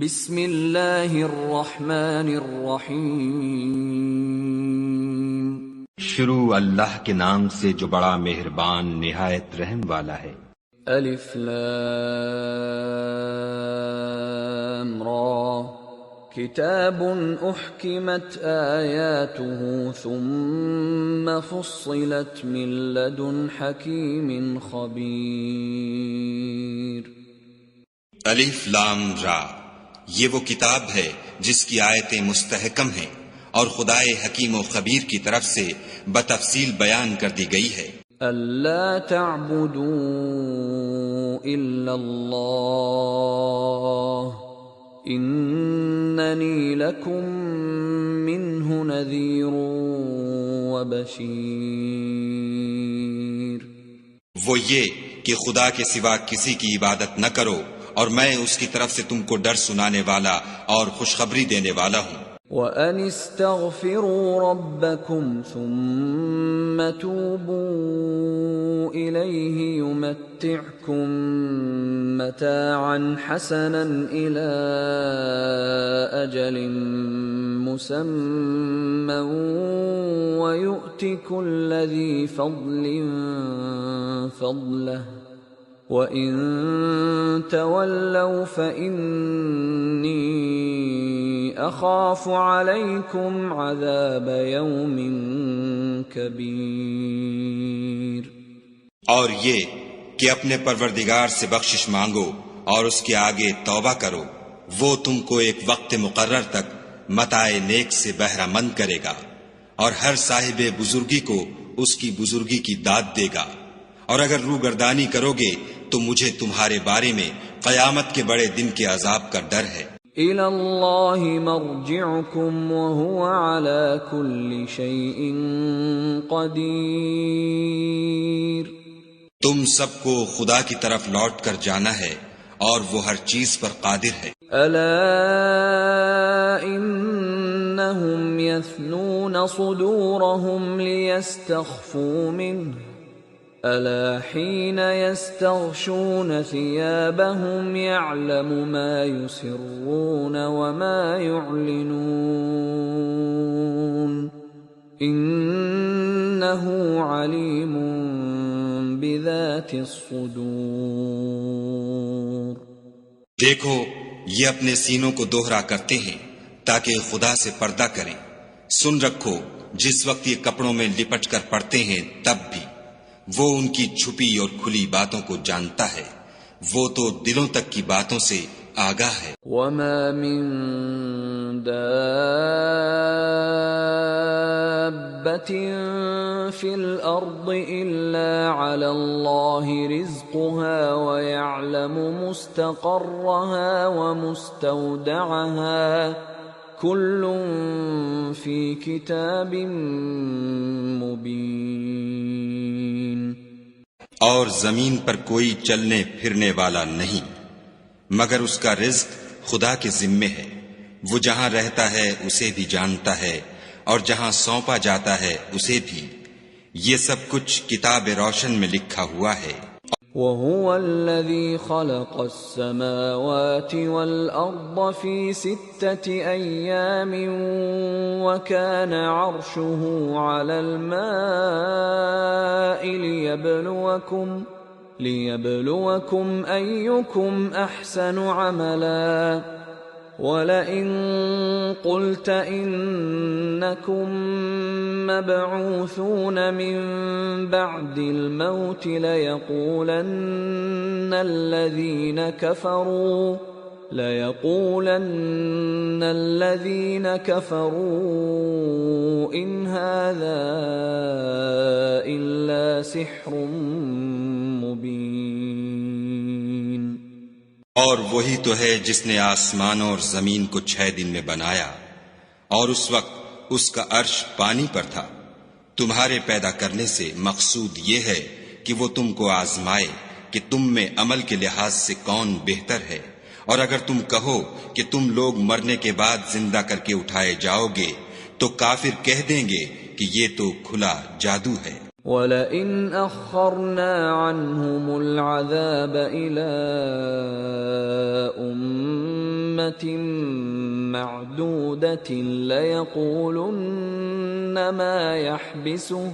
بسم اللہ الرحمن الرحیم۔ شروع اللہ کے نام سے جو بڑا مہربان نہایت رحم والا ہے۔ الف لام را کتاب احکمت آیاته ثم فصلت من لدن حکیم خبیر۔ الف لام را، یہ وہ کتاب ہے جس کی آیتیں مستحکم ہیں اور خدائے حکیم و خبیر کی طرف سے بتفصیل بیان کر دی گئی ہے۔ اللہ تعبدوا الا اللہ اننی لکم منہ نذیر وبشیر۔ وہ یہ کہ خدا کے سوا کسی کی عبادت نہ کرو اور میں اس کی طرف سے تم کو ڈر سنانے والا اور خوشخبری دینے والا ہوں۔ وَأَنِ اسْتَغْفِرُوا رَبَّكُمْ ثُمَّ تُوبُوا إِلَيْهِ يُمَتِّعْكُمْ مَتَاعًا حَسَنًا إِلَى أَجَلٍ مُّسَمًّى وَيُؤْتِ كُلَّ ذِي فَضْلٍ فَضْلَهُ وَإِن تَوَلَّوْا فَإِنِّي أَخَافُ عَلَيْكُمْ عَذَابَ يَوْمٍ كَبِيرٍ۔ اور یہ کہ اپنے پروردگار سے بخشش مانگو اور اس کے آگے توبہ کرو، وہ تم کو ایک وقت مقرر تک متاع نیک سے بہرہ مند کرے گا، اور ہر صاحب بزرگی کو اس کی بزرگی کی داد دے گا۔ اور اگر روگردانی کرو گے تو مجھے تمہارے بارے میں قیامت کے بڑے دن کے عذاب کا ڈر ہے۔ إِلَى اللَّهِ مَرْجِعُكُمْ وَهُوَ عَلَى كُلِّ شَيْءٍ قَدِيرٌ۔ تم سب کو خدا کی طرف لوٹ کر جانا ہے اور وہ ہر چیز پر قادر ہے۔ أَلَا إِنَّهُمْ يَثْنُونَ صُدُورَهُمْ لِيَسْتَخْفُوا مِنْهُ أَلَا حِينَ يَسْتَغْشُونَ ثِيَابَهُمْ يَعْلَمُ مَا يُسِرُّونَ وَمَا يُعْلِنُونَ إِنَّهُ عَلِيمٌ بِذَاتِ الصُّدُورِ۔ دیکھو یہ اپنے سینوں کو دوہرا کرتے ہیں تاکہ خدا سے پردہ کریں۔ سن رکھو جس وقت یہ کپڑوں میں لپٹ کر پڑتے ہیں تب بھی وہ ان کی چھپی اور کھلی باتوں کو جانتا ہے، وہ تو دلوں تک کی باتوں سے آگاہ ہے۔ وَمَا مِن دَابَّةٍ فِي الْأَرْضِ إِلَّا عَلَى اللَّهِ رِزْقُهَا وَيَعْلَمُ مُسْتَقَرَّهَا وَمُسْتَوْدَعَهَا كُلٌّ فِي كِتَابٍ مُبِينٍ۔ اور زمین پر کوئی چلنے پھرنے والا نہیں مگر اس کا رزق خدا کے ذمے ہے، وہ جہاں رہتا ہے اسے بھی جانتا ہے اور جہاں سونپا جاتا ہے اسے بھی، یہ سب کچھ کتاب روشن میں لکھا ہوا ہے۔ وَهُوَ الَّذِي خَلَقَ السَّمَاوَاتِ وَالْأَرْضَ فِي 6 أَيَّامٍ وَكَانَ عَرْشُهُ عَلَى الْمَاءِ لِيَبْلُوَكُمْ أَيُّكُمْ أَحْسَنُ عَمَلًا وَلَئِن قُلْتَ إِنَّكُمْ مَبْعُوثُونَ مِن بَعْدِ الْمَوْتِ لَيَقُولَنَّ الَّذِينَ كَفَرُوا إِنْ هَذَا إِلَّا سِحْرٌ مُبِينٌ۔ اور وہی تو ہے جس نے آسمانوں اور زمین کو 6 دن میں بنایا، اور اس وقت اس کا عرش پانی پر تھا۔ تمہارے پیدا کرنے سے مقصود یہ ہے کہ وہ تم کو آزمائے کہ تم میں عمل کے لحاظ سے کون بہتر ہے، اور اگر تم کہو کہ تم لوگ مرنے کے بعد زندہ کر کے اٹھائے جاؤ گے تو کافر کہہ دیں گے کہ یہ تو کھلا جادو ہے۔ وَلَئِنْ أَخَّرْنَا عَنْهُمُ الْعَذَابَ إِلَىٰ أُمَّةٍ مَّعْدُودَةٍ لَّيَقُولُنَّ مَا يَحْبِسُهُ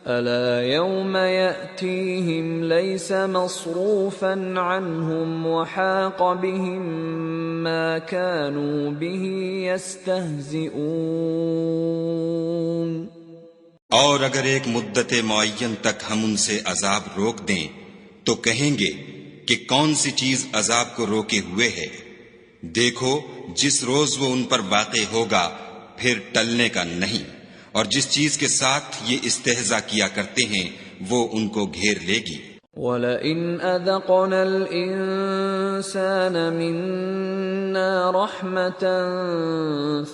أَلَا يَوْمَ يَأْتِيهِمْ لَيْسَ مَصْرُوفًا عَنْهُمْ وَحَاقَ بِهِم مَّا كَانُوا بِهِ يَسْتَهْزِئُونَ۔ اور اگر ایک مدت معین تک ہم ان سے عذاب روک دیں تو کہیں گے کہ کون سی چیز عذاب کو روکے ہوئے ہے، دیکھو جس روز وہ ان پر واقع ہوگا پھر ٹلنے کا نہیں، اور جس چیز کے ساتھ یہ استہزاء کیا کرتے ہیں وہ ان کو گھیر لے گی۔ وَلَئِنْ أَذَقْنَا الْإِنسَانَ مِنَّا رَحْمَةً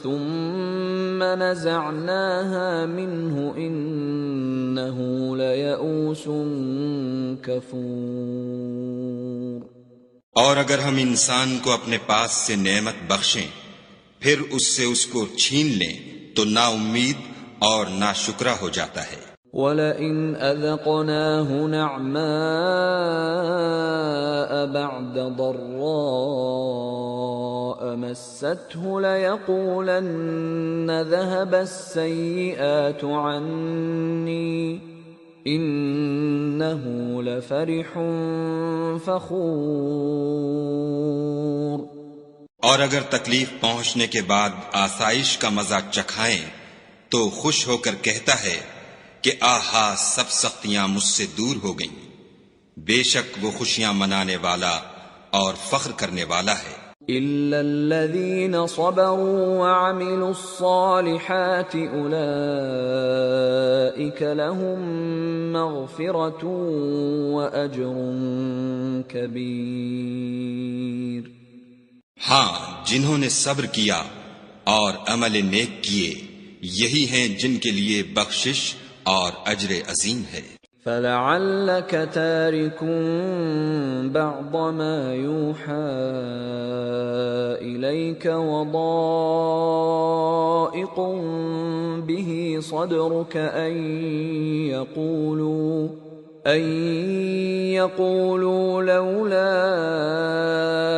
ثُمَّ نَزَعْنَاهَا مِنْهُ إِنَّهُ لَيَئُوسٌ كَفُورٌ۔ اور اگر ہم انسان کو اپنے پاس سے نعمت بخشیں پھر اس سے اس کو چھین لیں تو نا امید اور نا شکرا ہو جاتا ہے۔ وَلَئِنْ أَذَقْنَاهُ نَعْمَاءَ بَعْدَ ضَرَّاءَ مَسَّتْهُ لَيَقُولَنَّ ذَهَبَ السَّيِّئَاتُ عَنِّي إِنَّهُ لَفَرِحٌ فَخُورٌ۔ اور اگر تکلیف پہنچنے کے بعد آسائش کا مزہ چکھائیں تو خوش ہو کر کہتا ہے کہ آہا سب سختیاں مجھ سے دور ہو گئیں، بے شک وہ خوشیاں منانے والا اور فخر کرنے والا ہے۔ إِلَّا الَّذِينَ صَبَرُوا وَعَمِلُوا الصَّالِحَاتِ أُولَئِكَ لَهُم مَّغْفِرَةٌ وَأَجْرٌ كَبِيرٌ۔ ہاں، جنہوں نے صبر کیا اور عمل نیک کیے یہی ہیں جن کے لیے بخشش اور اجر عظیم ہے۔ فَلَعَلَّكَ تَارِكٌ بَعْضَ مَا يُوحَىٰ إِلَيْكَ وَضَائِقٌ بِهِ صَدْرُكَ أَن يَقُولُوا لَوْلَا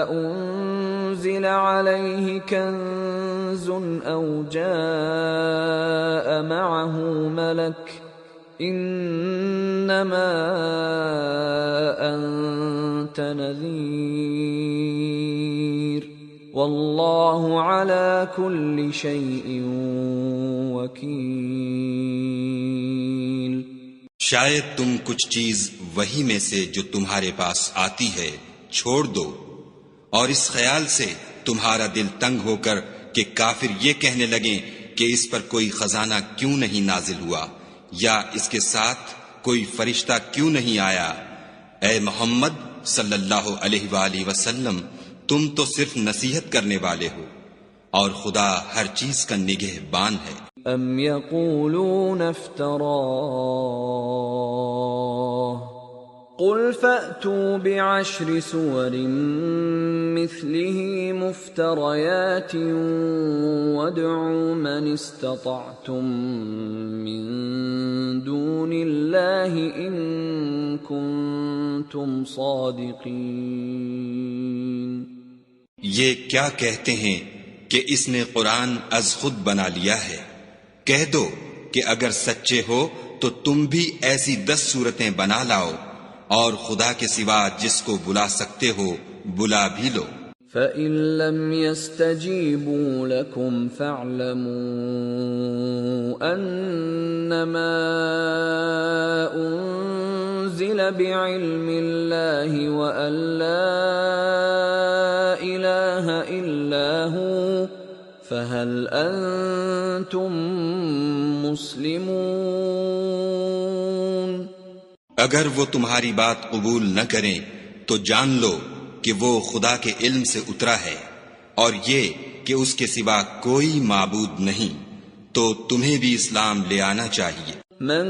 أُنزِلَ عَلَيْهِ كَنزٌ أَوْ جَاءَ مَعَهُ مَلَكٌ إِنَّمَا أَنتَ نَذِيرٌ وَاللَّهُ عَلَى كُلِّ شَيْءٍ وَكِيلٌ۔ شاید تم کچھ چیز وہی میں سے جو تمہارے پاس آتی ہے چھوڑ دو، اور اس خیال سے تمہارا دل تنگ ہو کر کہ کافر یہ کہنے لگیں کہ اس پر کوئی خزانہ کیوں نہیں نازل ہوا یا اس کے ساتھ کوئی فرشتہ کیوں نہیں آیا۔ اے محمد صلی اللہ علیہ وآلہ وسلم، تم تو صرف نصیحت کرنے والے ہو اور خدا ہر چیز کا نگہبان ہے۔ ام یقولون افتراہ قل فأتوا بعشر سور مثله مفتريات وادعوا من استطعتم من دون الله إن كنتم صادقين۔ یہ کیا کہتے ہیں کہ اس نے قرآن از خود بنا لیا ہے؟ کہہ دو کہ اگر سچے ہو تو تم بھی ایسی 10 صورتیں بنا لاؤ، اور خدا کے سوا جس کو بلا سکتے ہو بلا بھی لو۔ فَإِن لَّمْ يَسْتَجِيبُوا لَكُمْ فَاعْلَمُوا أَنَّمَا أُنزِلَ بِعِلْمِ اللَّهِ وَأَن لَّا إِلَٰهَ إِلَّا هُوَ فَهَلْ أَنتُم مُّسْلِمُونَ۔ اگر وہ تمہاری بات قبول نہ کریں تو جان لو کہ وہ خدا کے علم سے اترا ہے، اور یہ کہ اس کے سوا کوئی معبود نہیں، تو تمہیں بھی اسلام لے آنا چاہیے۔ من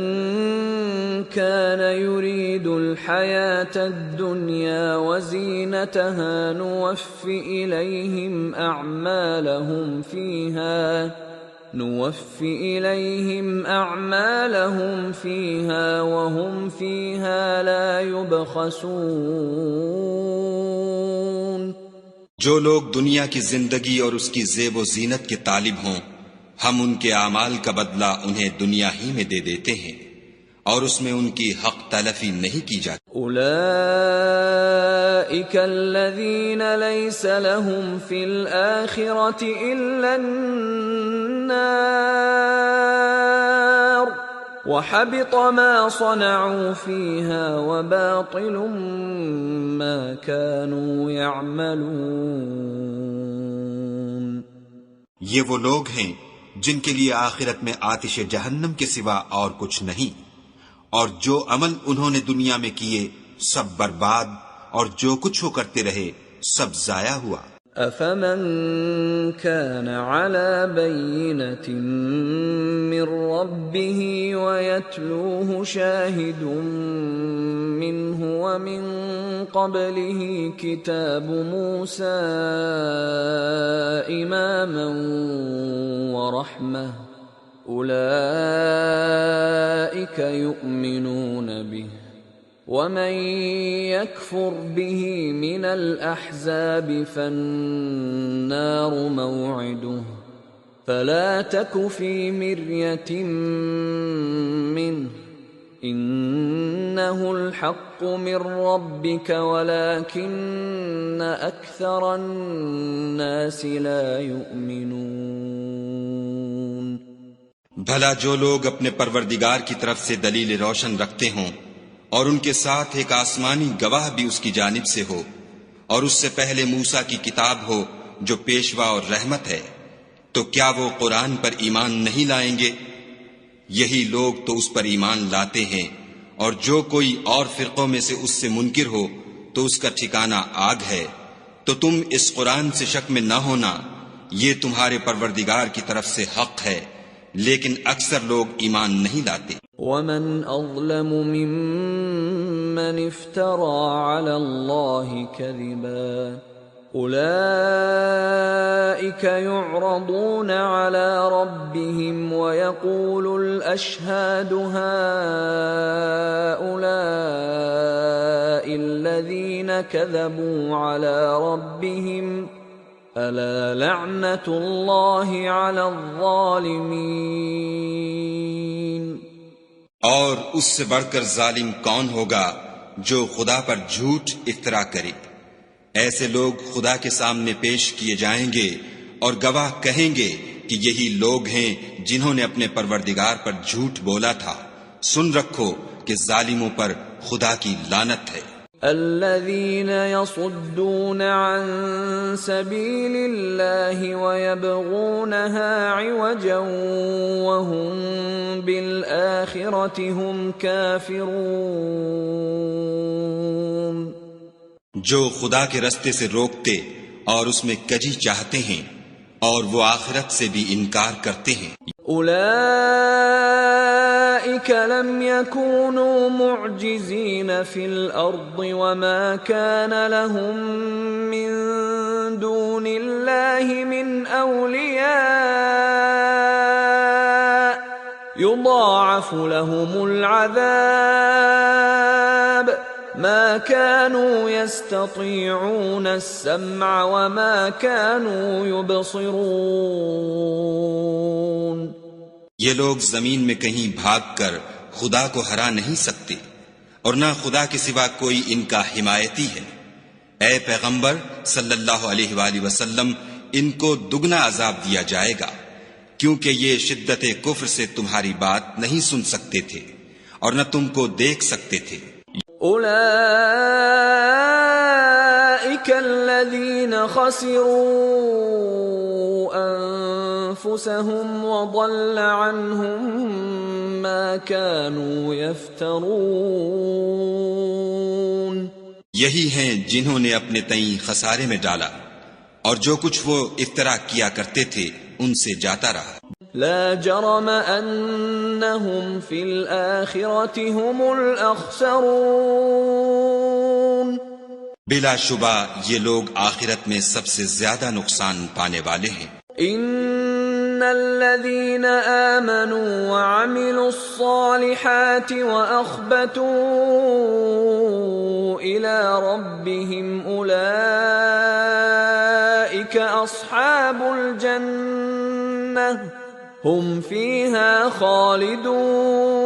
كان يريد الحياة الدنيا وزينتها نوف إليهم أعمالهم نوفي إليهم أعمالهم فيها وهم فيها لا يبخسون۔ جو لوگ دنیا کی زندگی اور اس کی زیب و زینت کے طالب ہوں، ہم ان کے اعمال کا بدلہ انہیں دنیا ہی میں دے دیتے ہیں اور اس میں ان کی حق تلفی نہیں کی جاتی۔ أولئك الذين ليس لهم في الآخرة إلا النار وحبط ما صنعوا فيها وباطل ما كانوا يعملون۔ یہ وہ لوگ ہیں جن کے لیے آخرت میں آتش جہنم کے سوا اور کچھ نہیں، اور جو عمل انہوں نے دنیا میں کیے سب برباد، اور جو کچھ وہ کرتے رہے سب ضائع ہوا۔ أفمن كان على بينة من ربه ويتلوه شاهد منه ومن قبله كتاب موسى إماما ورحمة أولئك يؤمنون به ومن يكفر به من الأحزاب فالنار موعده فلا تك في مرية منه إنه الحق من ربك ولكن أكثر الناس لا يؤمنون۔ بھلا جو لوگ اپنے پروردگار کی طرف سے دلیل روشن رکھتے ہوں اور ان کے ساتھ ایک آسمانی گواہ بھی اس کی جانب سے ہو، اور اس سے پہلے موسیٰ کی کتاب ہو جو پیشوا اور رحمت ہے، تو کیا وہ قرآن پر ایمان نہیں لائیں گے؟ یہی لوگ تو اس پر ایمان لاتے ہیں، اور جو کوئی اور فرقوں میں سے اس سے منکر ہو تو اس کا ٹھکانہ آگ ہے۔ تو تم اس قرآن سے شک میں نہ ہونا، یہ تمہارے پروردگار کی طرف سے حق ہے، لیکن اکثر لوگ ایمان نہیں لاتے۔ ومن أظلم ممن افترى على الله كذبا أولئك يعرضون على ربهم ويقول الأشهاد هؤلاء الذين كذبوا على ربهم ألا لعنة الله على الظالمين۔ اور اس سے بڑھ کر ظالم کون ہوگا جو خدا پر جھوٹ افترا کرے؟ ایسے لوگ خدا کے سامنے پیش کیے جائیں گے اور گواہ کہیں گے کہ یہی لوگ ہیں جنہوں نے اپنے پروردگار پر جھوٹ بولا تھا۔ سن رکھو کہ ظالموں پر خدا کی لعنت ہے۔ الذين يصدون عن سبيل الله ويبغونها عوجا وهم بالآخرة هم كافرون۔ جو خدا کے رستے سے روکتے اور اس میں کجی چاہتے ہیں اور وہ آخرت سے بھی انکار کرتے ہیں۔ أولئك لم يكونوا معجزين في الأرض وما كان لهم من دون الله من أولياء يضاعف لهم العذاب ما كانوا يستطيعون السمع وما كانوا يبصرون۔ یہ لوگ زمین میں کہیں بھاگ کر خدا کو ہرا نہیں سکتے، اور نہ خدا کے سوا کوئی ان کا حمایتی ہے۔ اے پیغمبر صلی اللہ علیہ وآلہ وسلم، ان کو دگنا عذاب دیا جائے گا، کیونکہ یہ شدت کفر سے تمہاری بات نہیں سن سکتے تھے اور نہ تم کو دیکھ سکتے تھے۔ أولئك الذين خسروا أنفسهم وضل عنهم ما كانوا يفترون۔ یہی ہیں جنہوں نے اپنے تئیں خسارے میں ڈالا، اور جو کچھ وہ افترا کیا کرتے تھے ان سے جاتا رہا۔ لا جرم أنهم في الآخرة هم الأخسرون۔ بلا شبہ یہ لوگ آخرت میں سب سے زیادہ نقصان پانے والے ہیں۔ إن الذين آمنوا وعملوا الصالحات وأخبتوا إلى ربهم أولئك أصحاب الجنة هم فيها خالدون.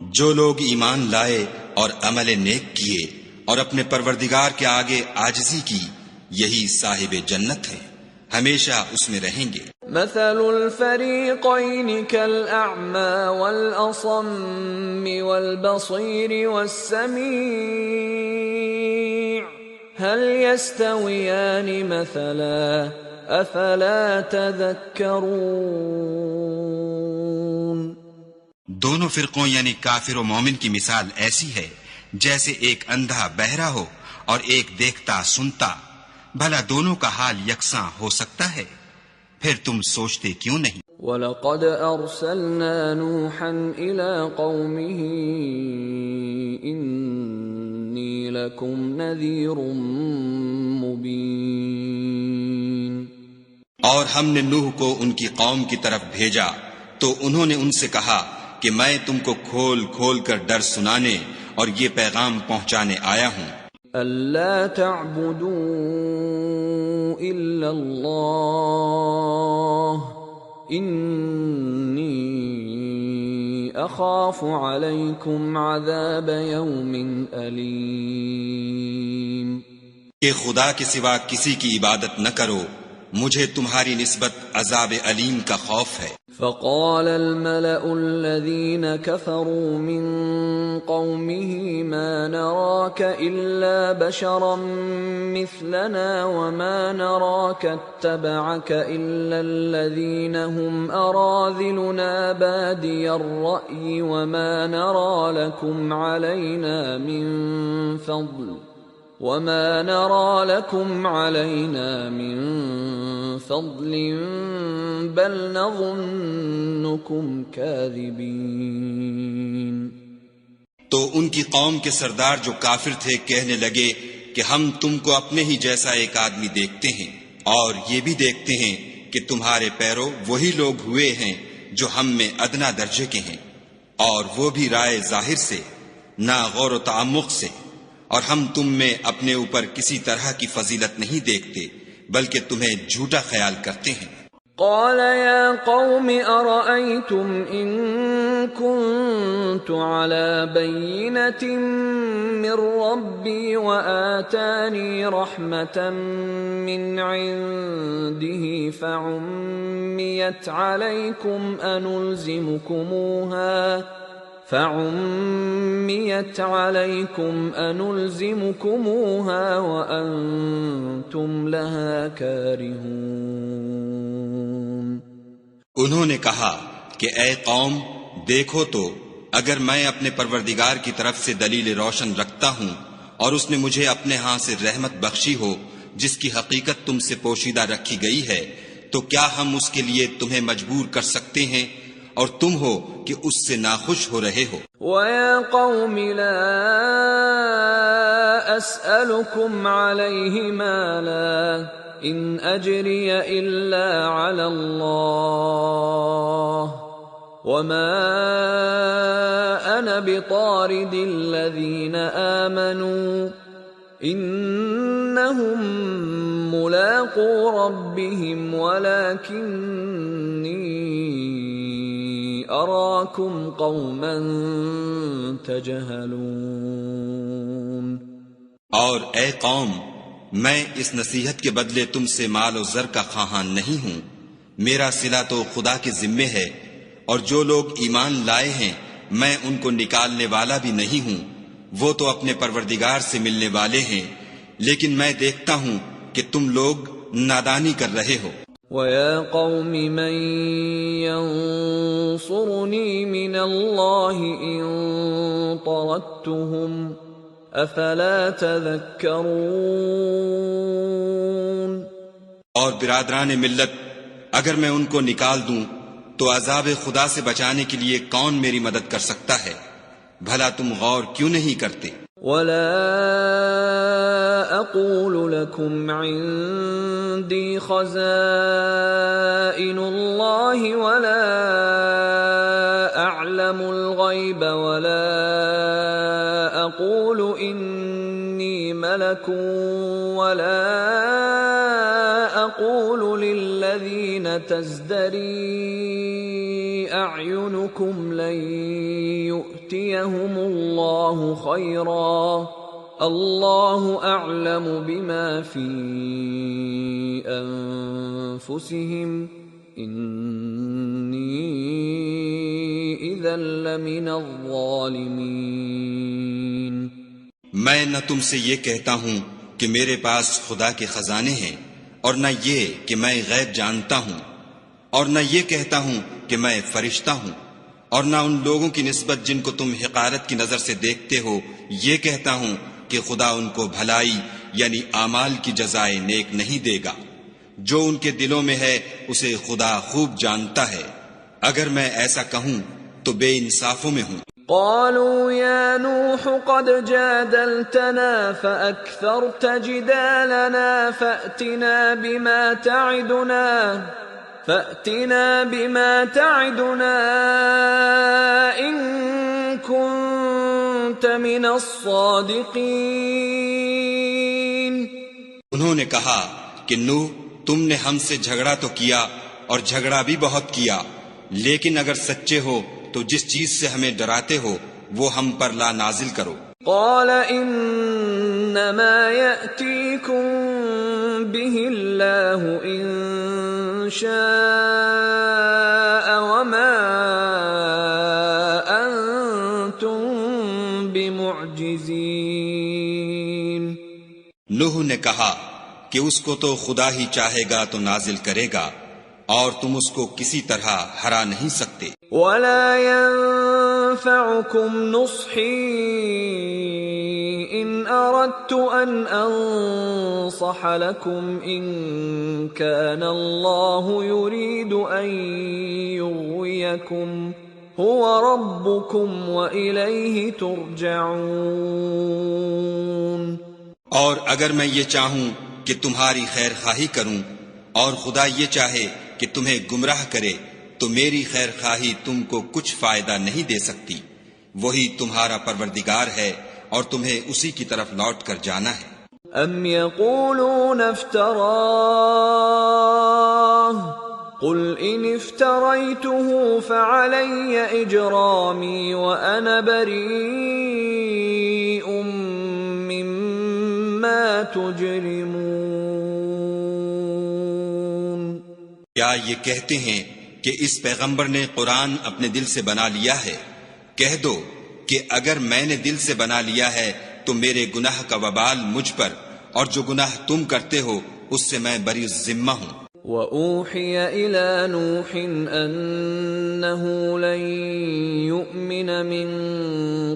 جو لوگ ایمان لائے اور عمل نیک کیے اور اپنے پروردگار کے آگے عاجزی کی، یہی صاحب جنت ہیں، ہمیشہ اس میں رہیں گے. مثل الفريقين كالأعمى والأصم والبصير والسميع هل يستويان مثلا أفلا تذكرون. دونوں فرقوں یعنی کافر و مومن کی مثال ایسی ہے جیسے ایک اندھا بہرا ہو اور ایک دیکھتا سنتا. بھلا دونوں کا حال یکساں ہو سکتا ہے؟ پھر تم سوچتے کیوں نہیں؟ وَلَقَدْ أَرْسَلْنَا نُوحًا إِلَىٰ قَوْمِهِ إِنِّي لَكُمْ نَذِيرٌ مُّبِينٌ. اور ہم نے نوح کو ان کی قوم کی طرف بھیجا تو انہوں نے ان سے کہا کہ میں تم کو کھول کھول کر ڈر سنانے اور یہ پیغام پہنچانے آیا ہوں. أَلَّا تَعْبُدُوا إِلَّا اللَّهَ إِنِّي أَخَافُ عَلَيْكُمْ عَذَابَ يَوْمٍ أَلِيمٍ. کہ خدا کے سوا کسی کی عبادت نہ کرو، مجھے تمہاری نسبت عذاب علیم کا خوف ہے. فقال الملأ الذين كفروا من قومه ما نراك إلا بشرا مثلنا وما نراك اتبعك إلا الذين هم أراذلنا بادي الرأي وما نرى لكم علينا من فضل بل نظنكم كاذبين. تو ان کی قوم کے سردار جو کافر تھے کہنے لگے کہ ہم تم کو اپنے ہی جیسا ایک آدمی دیکھتے ہیں اور یہ بھی دیکھتے ہیں کہ تمہارے پیرو وہی لوگ ہوئے ہیں جو ہم میں ادنا درجے کے ہیں، اور وہ بھی رائے ظاہر سے، نہ غور و تعمق سے، اور ہم تم میں اپنے اوپر کسی طرح کی فضیلت نہیں دیکھتے بلکہ تمہیں جھوٹا خیال کرتے ہیں. قال يا قوم أرأيتم إن كنت على بينة من ربي وآتاني رحمة من عنده فعميت عليكم أنلزمكموها وأنتم لها كارهون. انہوں نے کہا کہ اے قوم دیکھو تو اگر میں اپنے پروردگار کی طرف سے دلیل روشن رکھتا ہوں اور اس نے مجھے اپنے ہاں سے رحمت بخشی ہو جس کی حقیقت تم سے پوشیدہ رکھی گئی ہے، تو کیا ہم اس کے لیے تمہیں مجبور کر سکتے ہیں اور تم ہو کہ اس سے ناخوش ہو رہے ہو؟ وَيَا قَوْمِ لَا أَسْأَلُكُمْ عَلَيْهِ مَالًا إِنْ أَجْرِيَ إِلَّا عَلَى اللَّهِ وَمَا أَنَا بِطَارِدِ الَّذِينَ آمَنُوا إِنَّهُمْ مُلَاقُو رَبِّهِمْ وَلَكِنِّي أَرَاكُمْ قَوْمًا تَجْهَلُونَ. اور اے قوم، میں اس نصیحت کے بدلے تم سے مال و زر کا خواہاں نہیں ہوں. میرا صلہ تو خدا کے ذمے ہے، اور جو لوگ ایمان لائے ہیں میں ان کو نکالنے والا بھی نہیں ہوں. وہ تو اپنے پروردگار سے ملنے والے ہیں، لیکن میں دیکھتا ہوں کہ تم لوگ نادانی کر رہے ہو. وَيَا قَوْمِ مَن يَنصُرُنِي مِنَ اللَّهِ إِن طَرَدتُّهُمْ أَفَلَا تَذَكَّرُونَ. اور برادران ملت، اگر میں ان کو نکال دوں تو عذاب خدا سے بچانے کے لیے کون میری مدد کر سکتا ہے؟ بھلا تم غور کیوں نہیں کرتے؟ وَلَا أقول لكم عندي خزائن الله ولا أعلم الغيب ولا أقول إني ملك ولا أقول للذين تزدري أعينكم لن يؤتيهم الله خيرا الله أعلم بما في أنفسهم إني إذا لمن الظالمين. میں نہ تم سے یہ کہتا ہوں کہ میرے پاس خدا کے خزانے ہیں، اور نہ یہ کہ میں غیب جانتا ہوں، اور نہ یہ کہتا ہوں کہ میں فرشتہ ہوں، اور نہ ان لوگوں کی نسبت جن کو تم حقارت کی نظر سے دیکھتے ہو یہ کہتا ہوں کہ خدا ان کو بھلائی یعنی اعمال کی جزائے نیک نہیں دے گا. جو ان کے دلوں میں ہے اسے خدا خوب جانتا ہے. اگر میں ایسا کہوں تو بے انصافوں میں ہوں. قالوا يا نوح قد جادلتنا فأكثرت جدالنا فأتنا بما تعدنا إن كنت من الصادقين. انہوں نے کہا کہ نوح تم نے ہم سے جھگڑا تو کیا اور جھگڑا بھی بہت کیا، لیکن اگر سچے ہو تو جس چیز سے ہمیں ڈراتے ہو وہ ہم پر لا نازل کرو. قال انما يأتيكم به الله ان شاء وما انتم بمعجزين. نوح نے کہا کہ اس کو تو خدا ہی چاہے گا تو نازل کرے گا، اور تم اس کو کسی طرح ہرا نہیں سکتے. ولا ينفعكم نصحي إن أردت أن أنصح لكم إن كان الله يريد أن يغويكم هو ربكم وإليه ترجعون. اور اگر میں یہ چاہوں کہ تمہاری خیر خواہی کروں اور خدا یہ چاہے کہ تمہیں گمراہ کرے تو میری خیر خواہی تم کو کچھ فائدہ نہیں دے سکتی. وہی تمہارا پروردگار ہے اور تمہیں اسی کی طرف لوٹ کر جانا ہے. ام يقولون افتراه قل ان افتريته فعلي اجرامي وانا بريء مما تجرمون. کیا یہ کہتے ہیں کہ اس پیغمبر نے قرآن اپنے دل سے بنا لیا ہے؟ کہہ دو کہ اگر میں نے دل سے بنا لیا ہے تو میرے گناہ کا وبال مجھ پر، اور جو گناہ تم کرتے ہو اس سے میں بری الذمہ ہوں. وَأُوحِيَ إِلَى نُوحٍ أَنَّهُ لَن يُؤْمِنَ مِن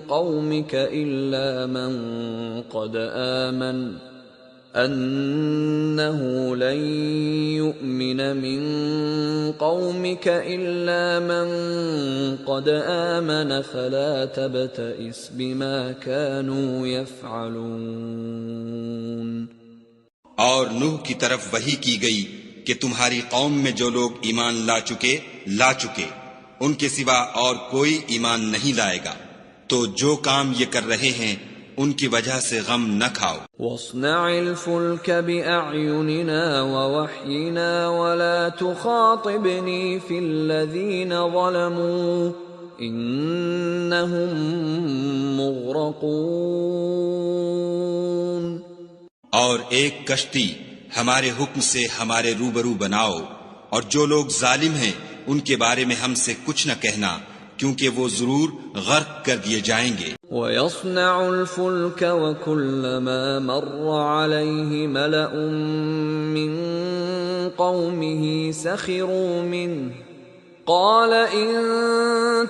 قَوْمِكَ إِلَّا مَن قَدْ آمَنَ فَلَا تَبْتَئِسْ بِمَا كَانُوا يَفْعَلُونَ. اور نوح کی طرف وحی کی گئی کہ تمہاری قوم میں جو لوگ ایمان لا چکے ان کے سوا اور کوئی ایمان نہیں لائے گا، تو جو کام یہ کر رہے ہیں ان کی وجہ سے غم نہ کھاؤ. وَاصْنَعِ الْفُلْكَ بِأَعْيُنِنَا وَوَحْيِنَا وَلَا تُخَاطِبْنِي فِي الَّذِينَ ظَلَمُوا إِنَّهُمْ مُغْرَقُونَ. اور ایک کشتی ہمارے حکم سے ہمارے روبرو بناؤ، اور جو لوگ ظالم ہیں ان کے بارے میں ہم سے کچھ نہ کہنا، کیونکہ وہ ضرور غرق کر دیے جائیں گے. وَيَصْنَعُ الْفُلْكَ وَكُلَّمَا مَرَّ عَلَيْهِ مَلَأٌ مِّن قَوْمِهِ سَخِرُوا مِنْهُ قَالَ إِن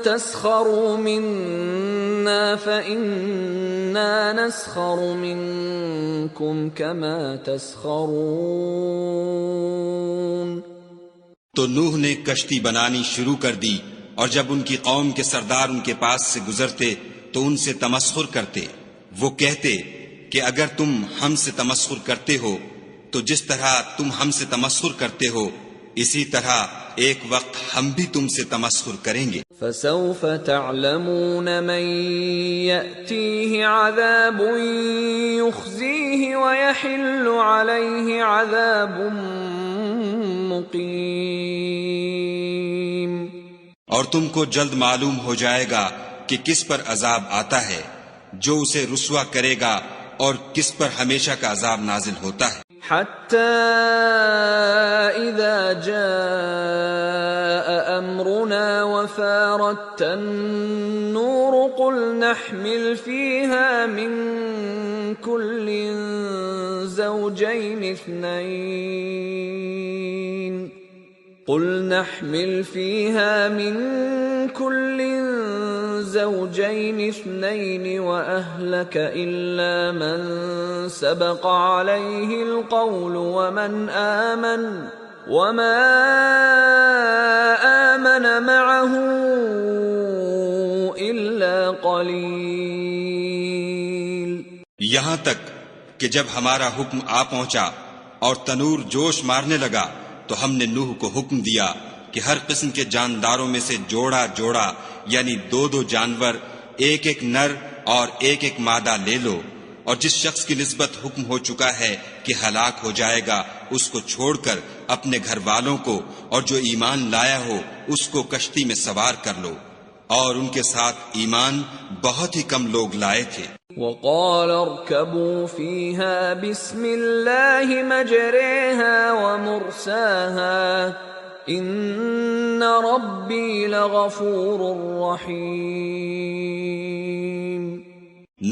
تَسْخَرُوا مِنَّا فَإِنَّا نَسْخَرُ مِنكُمْ كَمَا تَسْخَرُونَ. تو نوح نے کشتی بنانی شروع کر دی، اور جب ان کی قوم کے سردار ان کے پاس سے گزرتے تو ان سے تمسخر کرتے. وہ کہتے کہ اگر تم ہم سے تمسخر کرتے ہو تو جس طرح تم ہم سے تمسخر کرتے ہو اسی طرح ایک وقت ہم بھی تم سے تمسخر کریں گے۔ فسوف تعلمون من يأتيه عذاب يخزيه ويحل عليه عذاب مقيم۔ اور تم کو جلد معلوم ہو جائے گا کہ کس پر عذاب آتا ہے جو اسے رسوا کرے گا اور کس پر ہمیشہ کا عذاب نازل ہوتا ہے۔ حتى إذا جاء أمرنا وفارت النور قل نحمل فيها من كل زوجين اثنين وأهلك إلا من سبق عليه القول وما آمن معه إلا قليل۔ یہاں تک کہ جب ہمارا حکم آ پہنچا اور تنور جوش مارنے لگا تو ہم نے نوح کو حکم دیا کہ ہر قسم کے جانداروں میں سے جوڑا جوڑا یعنی دو دو جانور، ایک ایک نر اور ایک ایک مادہ لے لو، اور جس شخص کی نسبت حکم ہو چکا ہے کہ ہلاک ہو جائے گا اس کو چھوڑ کر اپنے گھر والوں کو اور جو ایمان لایا ہو اس کو کشتی میں سوار کر لو، اور ان کے ساتھ ایمان بہت ہی کم لوگ لائے تھے۔ وقال اركبوا فيها بسم الله مجريها ومرساها إن ربي لغفور رحيم۔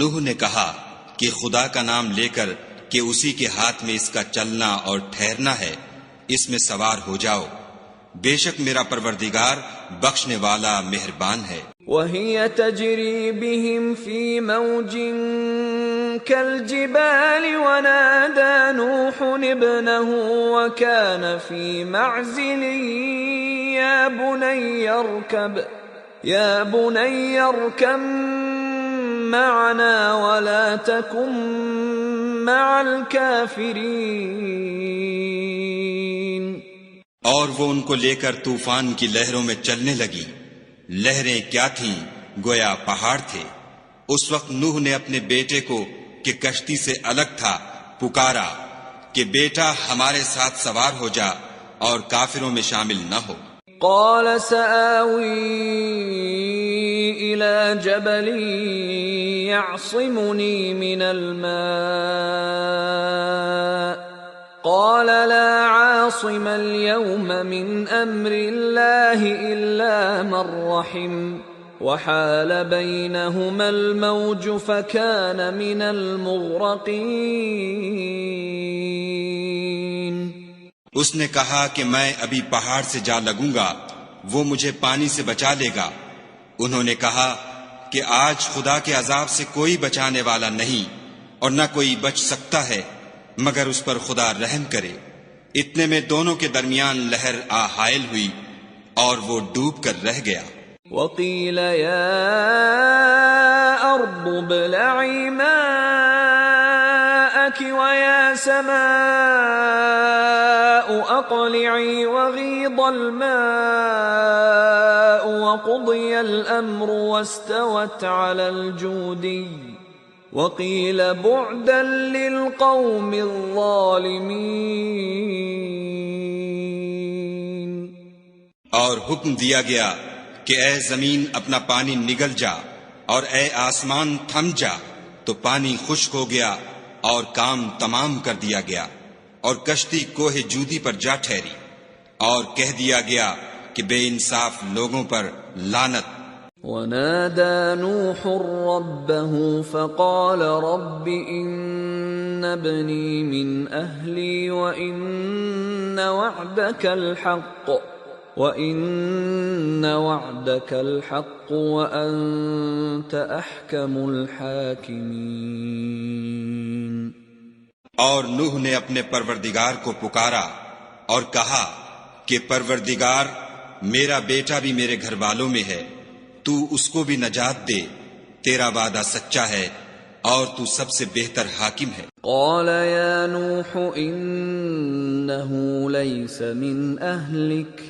نوح نے کہا کہ خدا کا نام لے کر کہ اسی کے ہاتھ میں اس کا چلنا اور ٹھہرنا ہے، اس میں سوار ہو جاؤ، بے شک میرا پروردگار بخشنے والا مہربان ہے۔ وهي تجري بهم في موج كالجبال ونادى نوح ابنه وكان في معزل يا بني اركب معنا ولا تكن مع الكافرين۔ اور وہ ان کو لے کر طوفان کی لہروں میں چلنے لگی، لہریں کیا تھیں گویا پہاڑ تھے۔ اس وقت نوح نے اپنے بیٹے کو کہ کشتی سے الگ تھا پکارا کہ بیٹا ہمارے ساتھ سوار ہو جا اور کافروں میں شامل نہ ہو۔ قال سآوي إلى جبل يعصمني من الماء قال لا عاصم اليوم من أمر الله إلا من رحم وحال بينهما الموج فكان من المغرقين۔ اس نے کہا کہ میں ابھی پہاڑ سے جا لگوں گا، وہ مجھے پانی سے بچا لے گا۔ انہوں نے کہا کہ آج خدا کے عذاب سے کوئی بچانے والا نہیں اور نہ کوئی بچ سکتا ہے مگر اس پر خدا رحم کرے۔ اتنے میں دونوں کے درمیان لہر آ حائل ہوئی اور وہ ڈوب کر رہ گیا۔ وقيل يا أرض ابلعي ماءك ويا سماء أقلعي وغيض الماء وقضي الأمر واستوت على الجودي وقيل بعدا للقوم الظالمين۔ اور حکم دیا گیا کہ اے زمین اپنا پانی نگل جا اور اے آسمان تھم جا، تو پانی خشک ہو گیا اور کام تمام کر دیا گیا، اور کشتی کوہ جودی پر جا ٹھہری، اور کہہ دیا گیا کہ بے انصاف لوگوں پر لعنت۔ ونادى نوح ربه فقال رب إن ابني من أهلي وإن وعدك الحق وأنت أحكم الحاكمين۔ اور نوح نے اپنے پروردگار کو پکارا اور کہا کہ پروردگار میرا بیٹا بھی میرے گھر والوں میں ہے، تو اس کو بھی نجات دے، تیرا وعدہ سچا ہے اور تو سب سے بہتر حاکم ہے۔ قال يا نوح إنه ليس من أهلك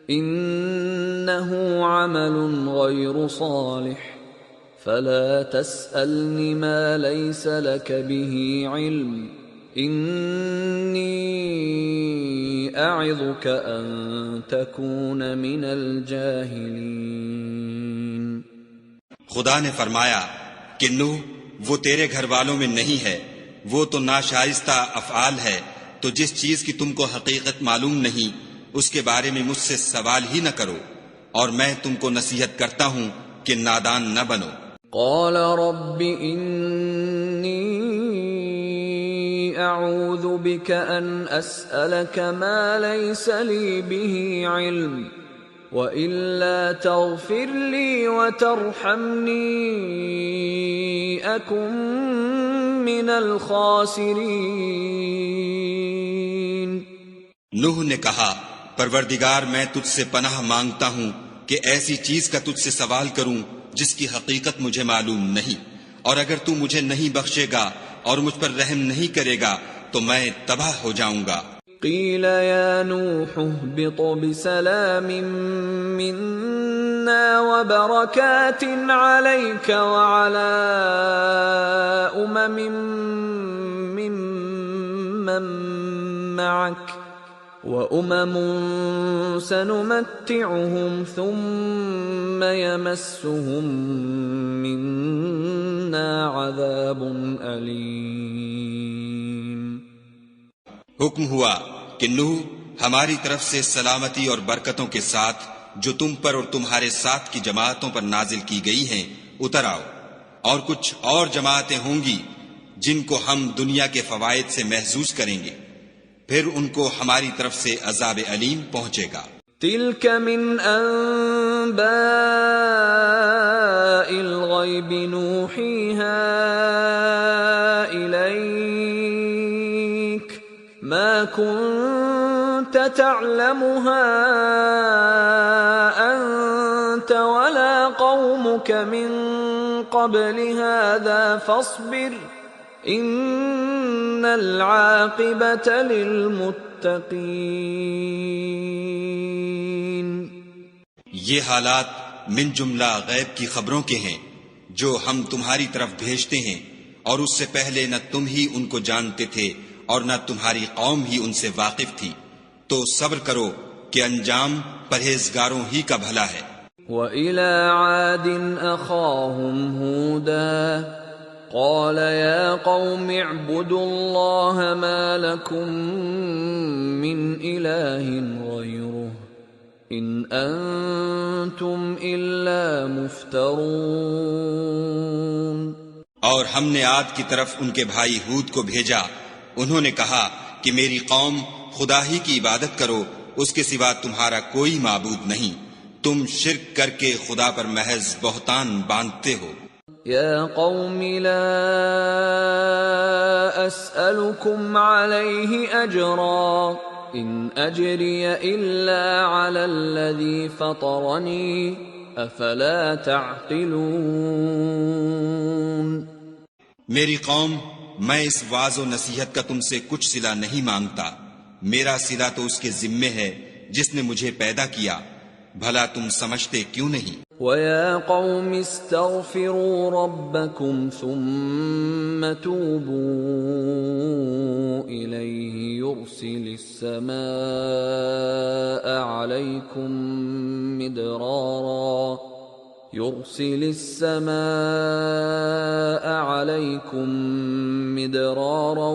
إنه عمل غير صالح فلا تسألني ما ليس لك به علم إني أعظك أن تكون من الجاهلين۔ خدا نے فرمایا کہ نوح وہ تیرے گھر والوں میں نہیں ہے، وہ تو ناشائستہ افعال ہے، تو جس چیز کی تم کو حقیقت معلوم نہیں اس کے بارے میں مجھ سے سوال ہی نہ کرو، اور میں تم کو نصیحت کرتا ہوں کہ نادان نہ بنو۔ قال رب إني أعوذ بك أن أسألك ما ليس لي به علم وإلا تغفر لي وترحمني أكن من الخاسرين۔ نوح نے کہا پروردگار میں تجھ سے پناہ مانگتا ہوں کہ ایسی چیز کا تجھ سے سوال کروں جس کی حقیقت مجھے معلوم نہیں، اور اگر تو مجھے نہیں بخشے گا اور مجھ پر رحم نہیں کرے گا تو میں تباہ ہو جاؤں گا۔ قیل یا نوح اهبط بسلام منا وبرکات علیک وعلی ممن معک وأمم سنمتعهم ثم يمسهم منا عذاب أليم۔ حکم ہوا کہ نوح ہماری طرف سے سلامتی اور برکتوں کے ساتھ جو تم پر اور تمہارے ساتھ کی جماعتوں پر نازل کی گئی ہیں اتر آؤ، اور کچھ اور جماعتیں ہوں گی جن کو ہم دنیا کے فوائد سے محظوظ کریں گے، پھر ان کو ہماری طرف سے عذاب علیم پہنچے گا۔ تلک من انباء الغیب نوحیها الیک ما كنت تعلمها انت ولا قومك من قبل هذا فاصبر ان العاقبۃ للمتقین۔ یہ حالات من جملہ غیب کی خبروں کے ہیں جو ہم تمہاری طرف بھیجتے ہیں، اور اس سے پہلے نہ تم ہی ان کو جانتے تھے اور نہ تمہاری قوم ہی ان سے واقف تھی، تو صبر کرو کہ انجام پرہیزگاروں ہی کا بھلا ہے۔ وَإِلَى عَادٍ أَخَاهُمْ هُودًا قال يا قوم اعبدوا الله ما لكم من إله غيره إن أنتم إلا مفترون۔ اور ہم نے عاد کی طرف ان کے بھائی ہود کو بھیجا، انہوں نے کہا کہ میری قوم خدا ہی کی عبادت کرو، اس کے سوا تمہارا کوئی معبود نہیں، تم شرک کر کے خدا پر محض بہتان باندھتے ہو۔ يا قوم لا أسألكم عليه أجرا إن أجري إلا على الذي فطرني أفلا تعقلون۔ میری قوم، میں اس واعظ و نصیحت کا تم سے کچھ صلہ نہیں مانگتا، میرا صلہ تو اس کے ذمے ہے جس نے مجھے پیدا کیا، بھلا تم سمجھتے کیوں نہیں؟ وَيَا قَوْمِ اسْتَغْفِرُوا رَبَّكُمْ ثُمَّ تُوبُوا إِلَيْهِ يُرْسِلِ السَّمَاءَ عَلَيْكُمْ مِدْرَارًا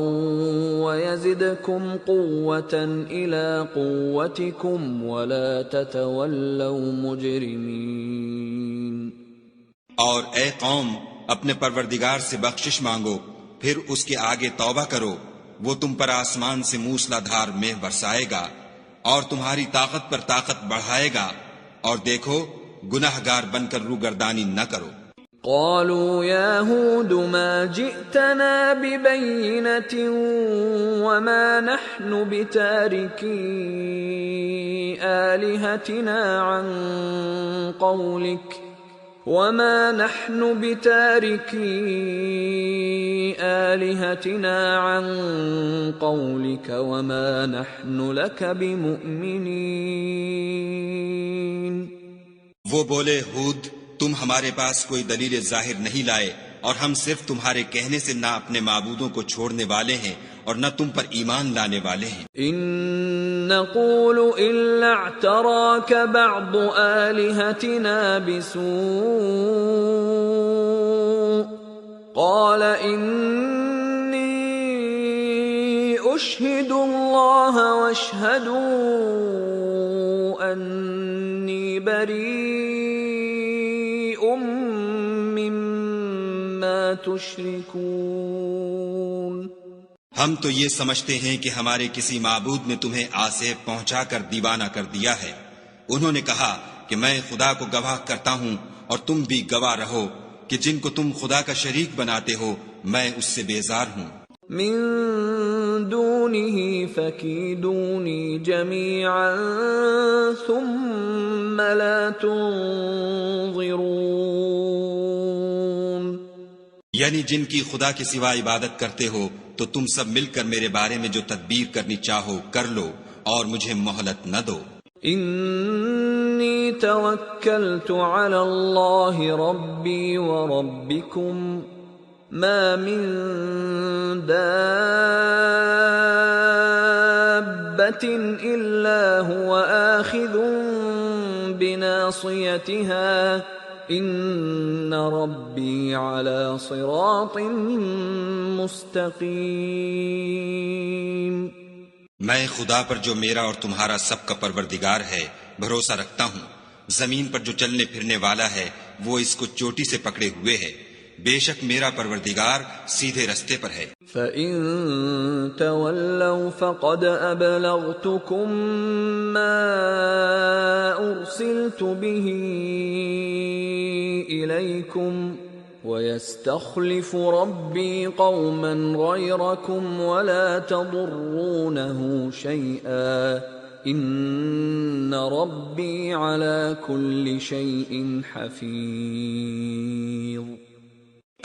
وَيَزِدْكُمْ قُوَّةً إِلَى قُوَّتِكُمْ وَلَا تَتَوَلَّوْا مُجْرِمِينَ۔ اور اے قوم، اپنے پروردگار سے بخشش مانگو، پھر اس کے آگے توبہ کرو، وہ تم پر آسمان سے موسلا دھار مے برسائے گا اور تمہاری طاقت پر طاقت بڑھائے گا، اور دیکھو گناہگار بن کر روگردانی نہ کرو۔ قالوا يا هود ما جئتنا ببينة وما نحن بتاركي آلهتنا عن قولك وما نحن بتاركي آلهتنا عن قولك وما نحن لك بمؤمنين. وہ بولے ہود تم ہمارے پاس کوئی دلیل ظاہر نہیں لائے اور ہم صرف تمہارے کہنے سے نہ اپنے معبودوں کو چھوڑنے والے ہیں اور نہ تم پر ایمان لانے والے ہیں. إن نقول إلا اعتراك بعض آلهتنا بسوء قال إني أشهد الله واشهدوا أني بريء مما تشركون. ہم تو یہ سمجھتے ہیں کہ ہمارے کسی معبود نے تمہیں آسیب پہنچا کر دیوانہ کر دیا ہے. انہوں نے کہا کہ میں خدا کو گواہ کرتا ہوں اور تم بھی گواہ رہو کہ جن کو تم خدا کا شریک بناتے ہو میں اس سے بیزار ہوں. من دونه فكيدوني جميعا ثم لا تنظرون. یعنی جن کی خدا کے سوا عبادت کرتے ہو تو تم سب مل کر میرے بارے میں جو تدبیر کرنی چاہو کر لو اور مجھے مہلت نہ دو. انی توکلت علی اللہ ربی وربکم ما من دابۃ الا هو آخذ بناصیتها ان ربی علی صراط مستقیم. میں خدا پر جو میرا اور تمہارا سب کا پروردگار ہے بھروسہ رکھتا ہوں. زمین پر جو چلنے پھرنے والا ہے وہ اس کو چوٹی سے پکڑے ہوئے ہے. بے شک میرا پروردگار سیدھے رستے پر ہے. فَإِن تَوَلَّوْا فَقَدْ أَبْلَغْتُكُمْ مَا أُرْسِلْتُ بِهِ إِلَيْكُمْ وَيَسْتَخْلِفُ رَبِّي قَوْمًا غَيْرَكُمْ وَلَا تَضُرُّونَهُ شَيْئًا إِنَّ رَبِّي عَلَى كُلِّ شَيْءٍ حَفِيظٌ.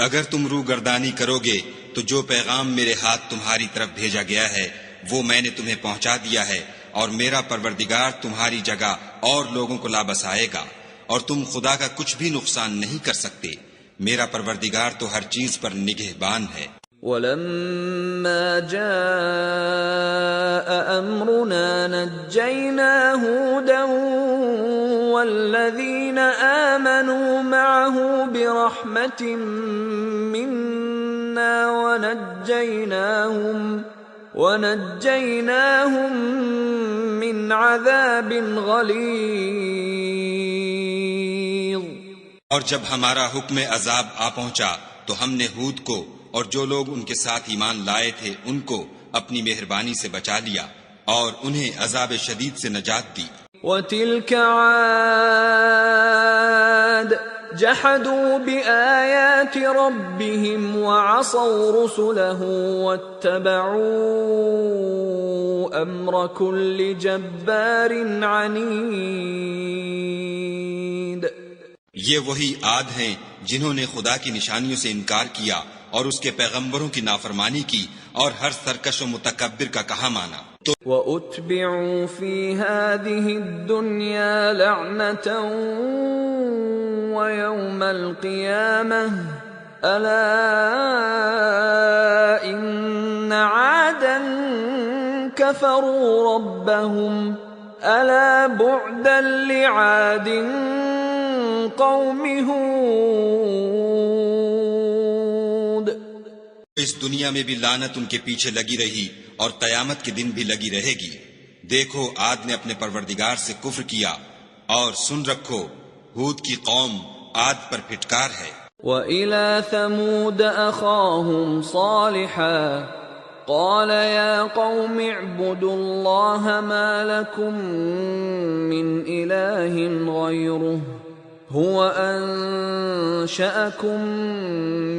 اگر تم روگردانی کرو گے تو جو پیغام میرے ہاتھ تمہاری طرف بھیجا گیا ہے وہ میں نے تمہیں پہنچا دیا ہے اور میرا پروردگار تمہاری جگہ اور لوگوں کو لا بسائے گا اور تم خدا کا کچھ بھی نقصان نہیں کر سکتے. میرا پروردگار تو ہر چیز پر نگہبان ہے. وَلَمَّا جَاءَ أَمْرُنَا نَجَّيْنَا هُودًا وَالَّذِينَ آمَنُوا مَعَهُ بِرَحْمَةٍ مِنَّا وَنَجَّيْنَاهُمْ مِنْ عَذَابٍ غَلِيظٍ. اور جب ہمارا حکم عذاب آ پہنچا تو ہم نے ہود کو اور جو لوگ ان کے ساتھ ایمان لائے تھے ان کو اپنی مہربانی سے بچا لیا اور انہیں عذاب شدید سے نجات دی. وَتِلْكَ عَادٌ جَحَدُوا بِآيَاتِ رَبِّهِمْ وَعَصَوْا رُسُلَهُ وَاتَّبَعُوا أَمْرَ كُلِّ جَبَّارٍ عَنِيدٍ. یہ وہی عاد ہیں جنہوں نے خدا کی نشانیوں سے انکار کیا اور اس کے پیغمبروں کی نافرمانی کی اور ہر سرکش و متکبر کا کہا مانا. وَأُتْبِعُوا فِي هَذِهِ الدُّنْيَا لَعْنَةً وَيَوْمَ الْقِيَامَةِ أَلَا إِنَّ عَادًا كَفَرُوا رَبَّهُمْ أَلَا بُعْدًا لِعَادٍ قَوْمِ ہود. اس دنیا میں بھی لعنت ان کے پیچھے لگی رہی اور قیامت کے دن بھی لگی رہے گی. دیکھو عاد نے اپنے پروردگار سے کفر کیا اور سن رکھو ہود کی قوم عاد پر پھٹکار ہے. وَإِلَى ثَمُودَ أَخَاهُمْ صَالِحًا قَالَ يَا قَوْمِ اعْبُدُوا اللَّهَ مَا لَكُمْ مِنْ إِلَٰهٍ غَيْرُهُ هُوَ أَنشَأَكُم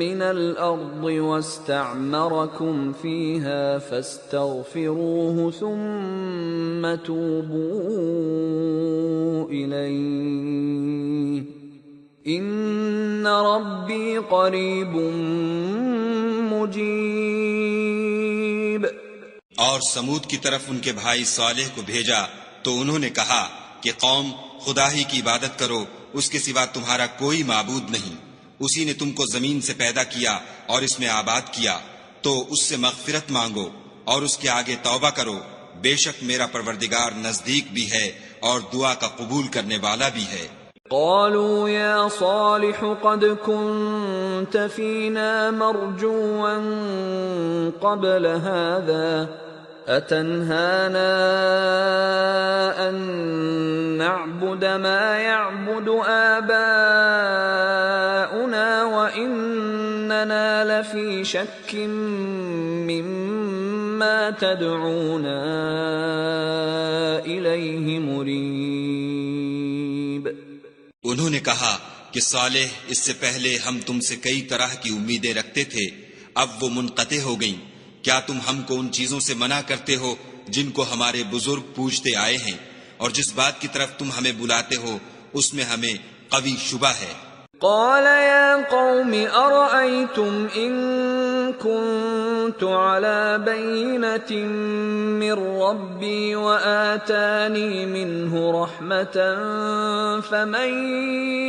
مِّنَ الْأَرْضِ وَاسْتَعْمَرَكُمْ فِيهَا فَاسْتَغْفِرُوهُ ثُمَّ تُوبُوا إِلَيْهِ ان ربی قریب مجیب۔ اور سمود کی طرف ان کے بھائی صالح کو بھیجا تو انہوں نے کہا کہ قوم خدا ہی کی عبادت کرو، اس کے سوا تمہارا کوئی معبود نہیں، اسی نے تم کو زمین سے پیدا کیا اور اس میں آباد کیا، تو اس سے مغفرت مانگو اور اس کے آگے توبہ کرو، بے شک میرا پروردگار نزدیک بھی ہے اور دعا کا قبول کرنے والا بھی ہے۔ قالوا يا صالح قد كنت فينا مرجوا قبل هذا أتنهانا أن نعبد ما يعبد آباؤنا وإننا لفي شك مما تدعونا إليه مريب۔ انہوں نے کہا کہ صالح اس سے پہلے ہم تم سے کئی طرح کی امیدیں رکھتے تھے، اب وہ منقطع ہو گئیں، کیا تم ہم کو ان چیزوں سے منع کرتے ہو جن کو ہمارے بزرگ پوجتے آئے ہیں، اور جس بات کی طرف تم ہمیں بلاتے ہو اس میں ہمیں قوی شبہ ہے۔ قال يا قوم أرأيتم إن كنت على بينة من ربي وآتاني منه رحمة فمن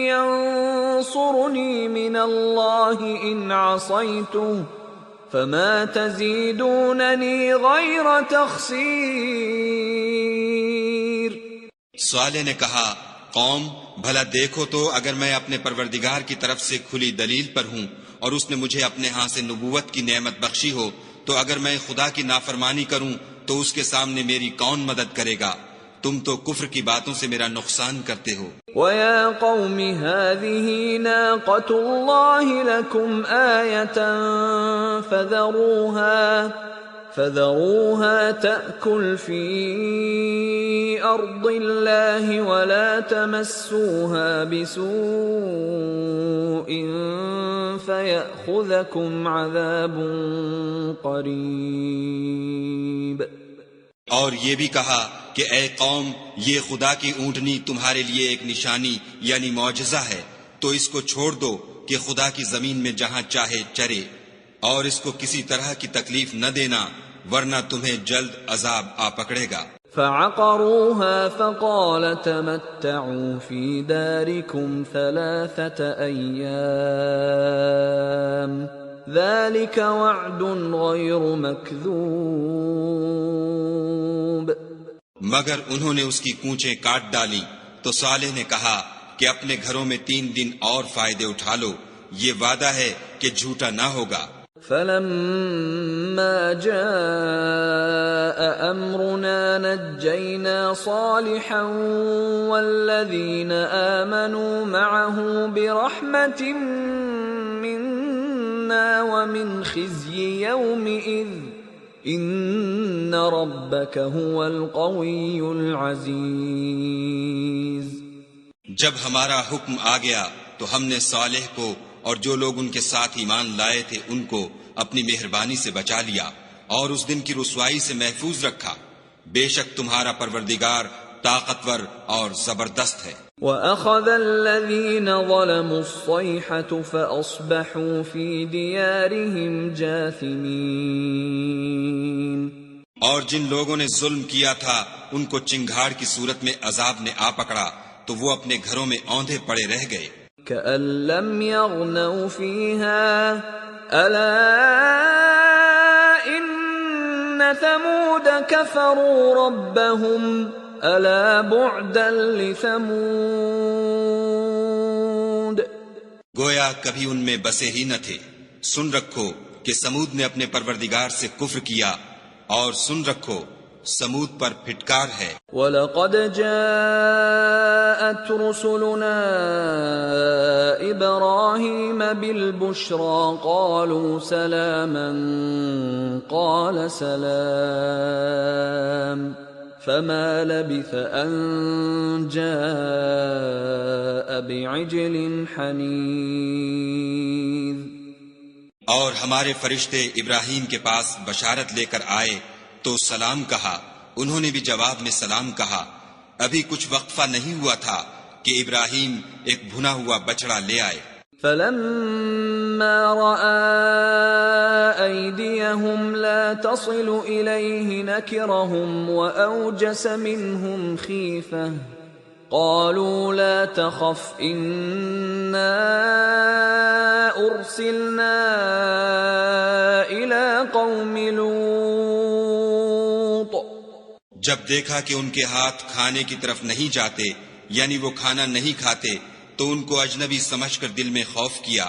ينصرني من الله إن عصيته فما تزيدونني غير تخسير۔ صالح نے کہا قوم بھلا دیکھو تو اگر میں اپنے پروردگار کی طرف سے کھلی دلیل پر ہوں اور اس نے مجھے اپنے ہاں سے نبوت کی نعمت بخشی ہو، تو اگر میں خدا کی نافرمانی کروں تو اس کے سامنے میری کون مدد کرے گا؟ تم تو کفر کی باتوں سے میرا نقصان کرتے ہو۔ وَيَا قَوْمِ هَذِهِ نَاقَةُ اللَّهِ لَكُمْ آيَةً فَذَرُوهَا تَأْكُلْ فِي أَرْضِ اللَّهِ وَلَا تَمَسُّوهَا بِسُوءٍ فَيَأْخُذَكُمْ عَذَابٌ قَرِيبٌ۔ اور یہ بھی کہا کہ اے قوم، یہ خدا کی اونٹنی تمہارے لیے ایک نشانی یعنی معجزہ ہے، تو اس کو چھوڑ دو کہ خدا کی زمین میں جہاں چاہے چرے، اور اس کو کسی طرح کی تکلیف نہ دینا ورنہ تمہیں جلد عذاب آ پکڑے گا۔ فعقروها فقال تمتعوا في داركم 3 أيام ذلك وعد غير مكذوب۔ مگر انہوں نے اس کی کونچیں کاٹ ڈالی تو صالح نے کہا کہ اپنے گھروں میں 3 دن اور فائدے اٹھا لو، یہ وعدہ ہے کہ جھوٹا نہ ہوگا۔ فلما جاء أمرنا نجينا صالحا والذين آمنوا معه برحمة منا ومن خزي يومئذ إن ربك هو القوي العزيز۔ جب ہمارا حکم آ گیا تو ہم نے صالح کو اور جو لوگ ان کے ساتھ ایمان لائے تھے ان کو اپنی مہربانی سے بچا لیا اور اس دن کی رسوائی سے محفوظ رکھا، بے شک تمہارا پروردگار طاقتور اور زبردست ہے۔ وَأَخَذَ الَّذِينَ ظَلَمُوا الصَّيْحَةُ فَأَصْبَحُوا فِي دِيَارِهِمْ جَاثِمِينَ۔ اور جن لوگوں نے ظلم کیا تھا ان کو چنگھاڑ کی صورت میں عذاب نے آ پکڑا تو وہ اپنے گھروں میں اوندھے پڑے رہ گئے۔ كَأَن لَّمْ يَغْنَوْا فِيهَا أَلَا إِنَّ ثَمُودَ كَفَرُوا رَبَّهُمْ أَلَا بُعْدًا لِثَمُودَ۔ گویا کبھی ان میں بسے ہی نہ تھے۔ سن رکھو کہ سمود نے اپنے پروردگار سے کفر کیا، اور سن رکھو سمود پر پھٹکار ہے۔ وَلَقَدْ جَاءَتْ رُسُلُنَا إِبْرَاهِيمَ بِالْبُشْرَى قَالُوا سَلَامًا قَالَ سَلَامٌ فَمَا لَبِثَ أَن جَاءَ بِعِجْلٍ حَنِيذٍ۔ اور ہمارے فرشتے ابراہیم کے پاس بشارت لے کر آئے تو سلام کہا، انہوں نے بھی جواب میں سلام کہا۔ ابھی کچھ وقفہ نہیں ہوا تھا کہ ابراہیم ایک بھنا ہوا بچڑا لے آئے۔ فلما رأى أيديهم لا تصل إليه نكرهم وأوجس منهم خيفة قالوا لا تخف إنا أرسلنا إلى قوم لوط۔ جب دیکھا کہ ان کے ہاتھ کھانے کی طرف نہیں جاتے، یعنی وہ کھانا نہیں کھاتے، تو ان کو اجنبی سمجھ کر دل میں خوف کیا۔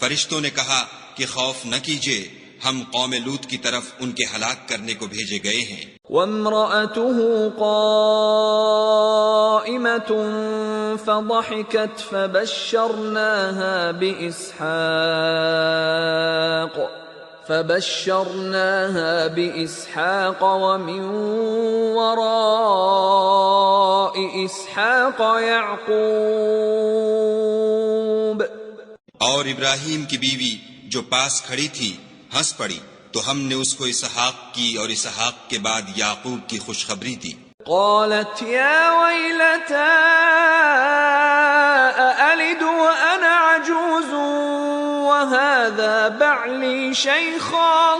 فرشتوں نے کہا کہ خوف نہ کیجیے، ہم قوم لوط کی طرف ان کے ہلاک کرنے کو بھیجے گئے ہیں۔ وامرأته قائمة فضحكت فبشرناها بإسحاق ومن وراء إسحاق يعقوب۔ اور ابراہیم کی بیوی جو پاس کھڑی تھی ہنس پڑی، تو ہم نے اس کو اسحاق کی اور اسحاق کے بعد یعقوب کی خوشخبری دی۔ قالت يا ويلتى أألد وأنا عجوز وهذا بعلي شيخا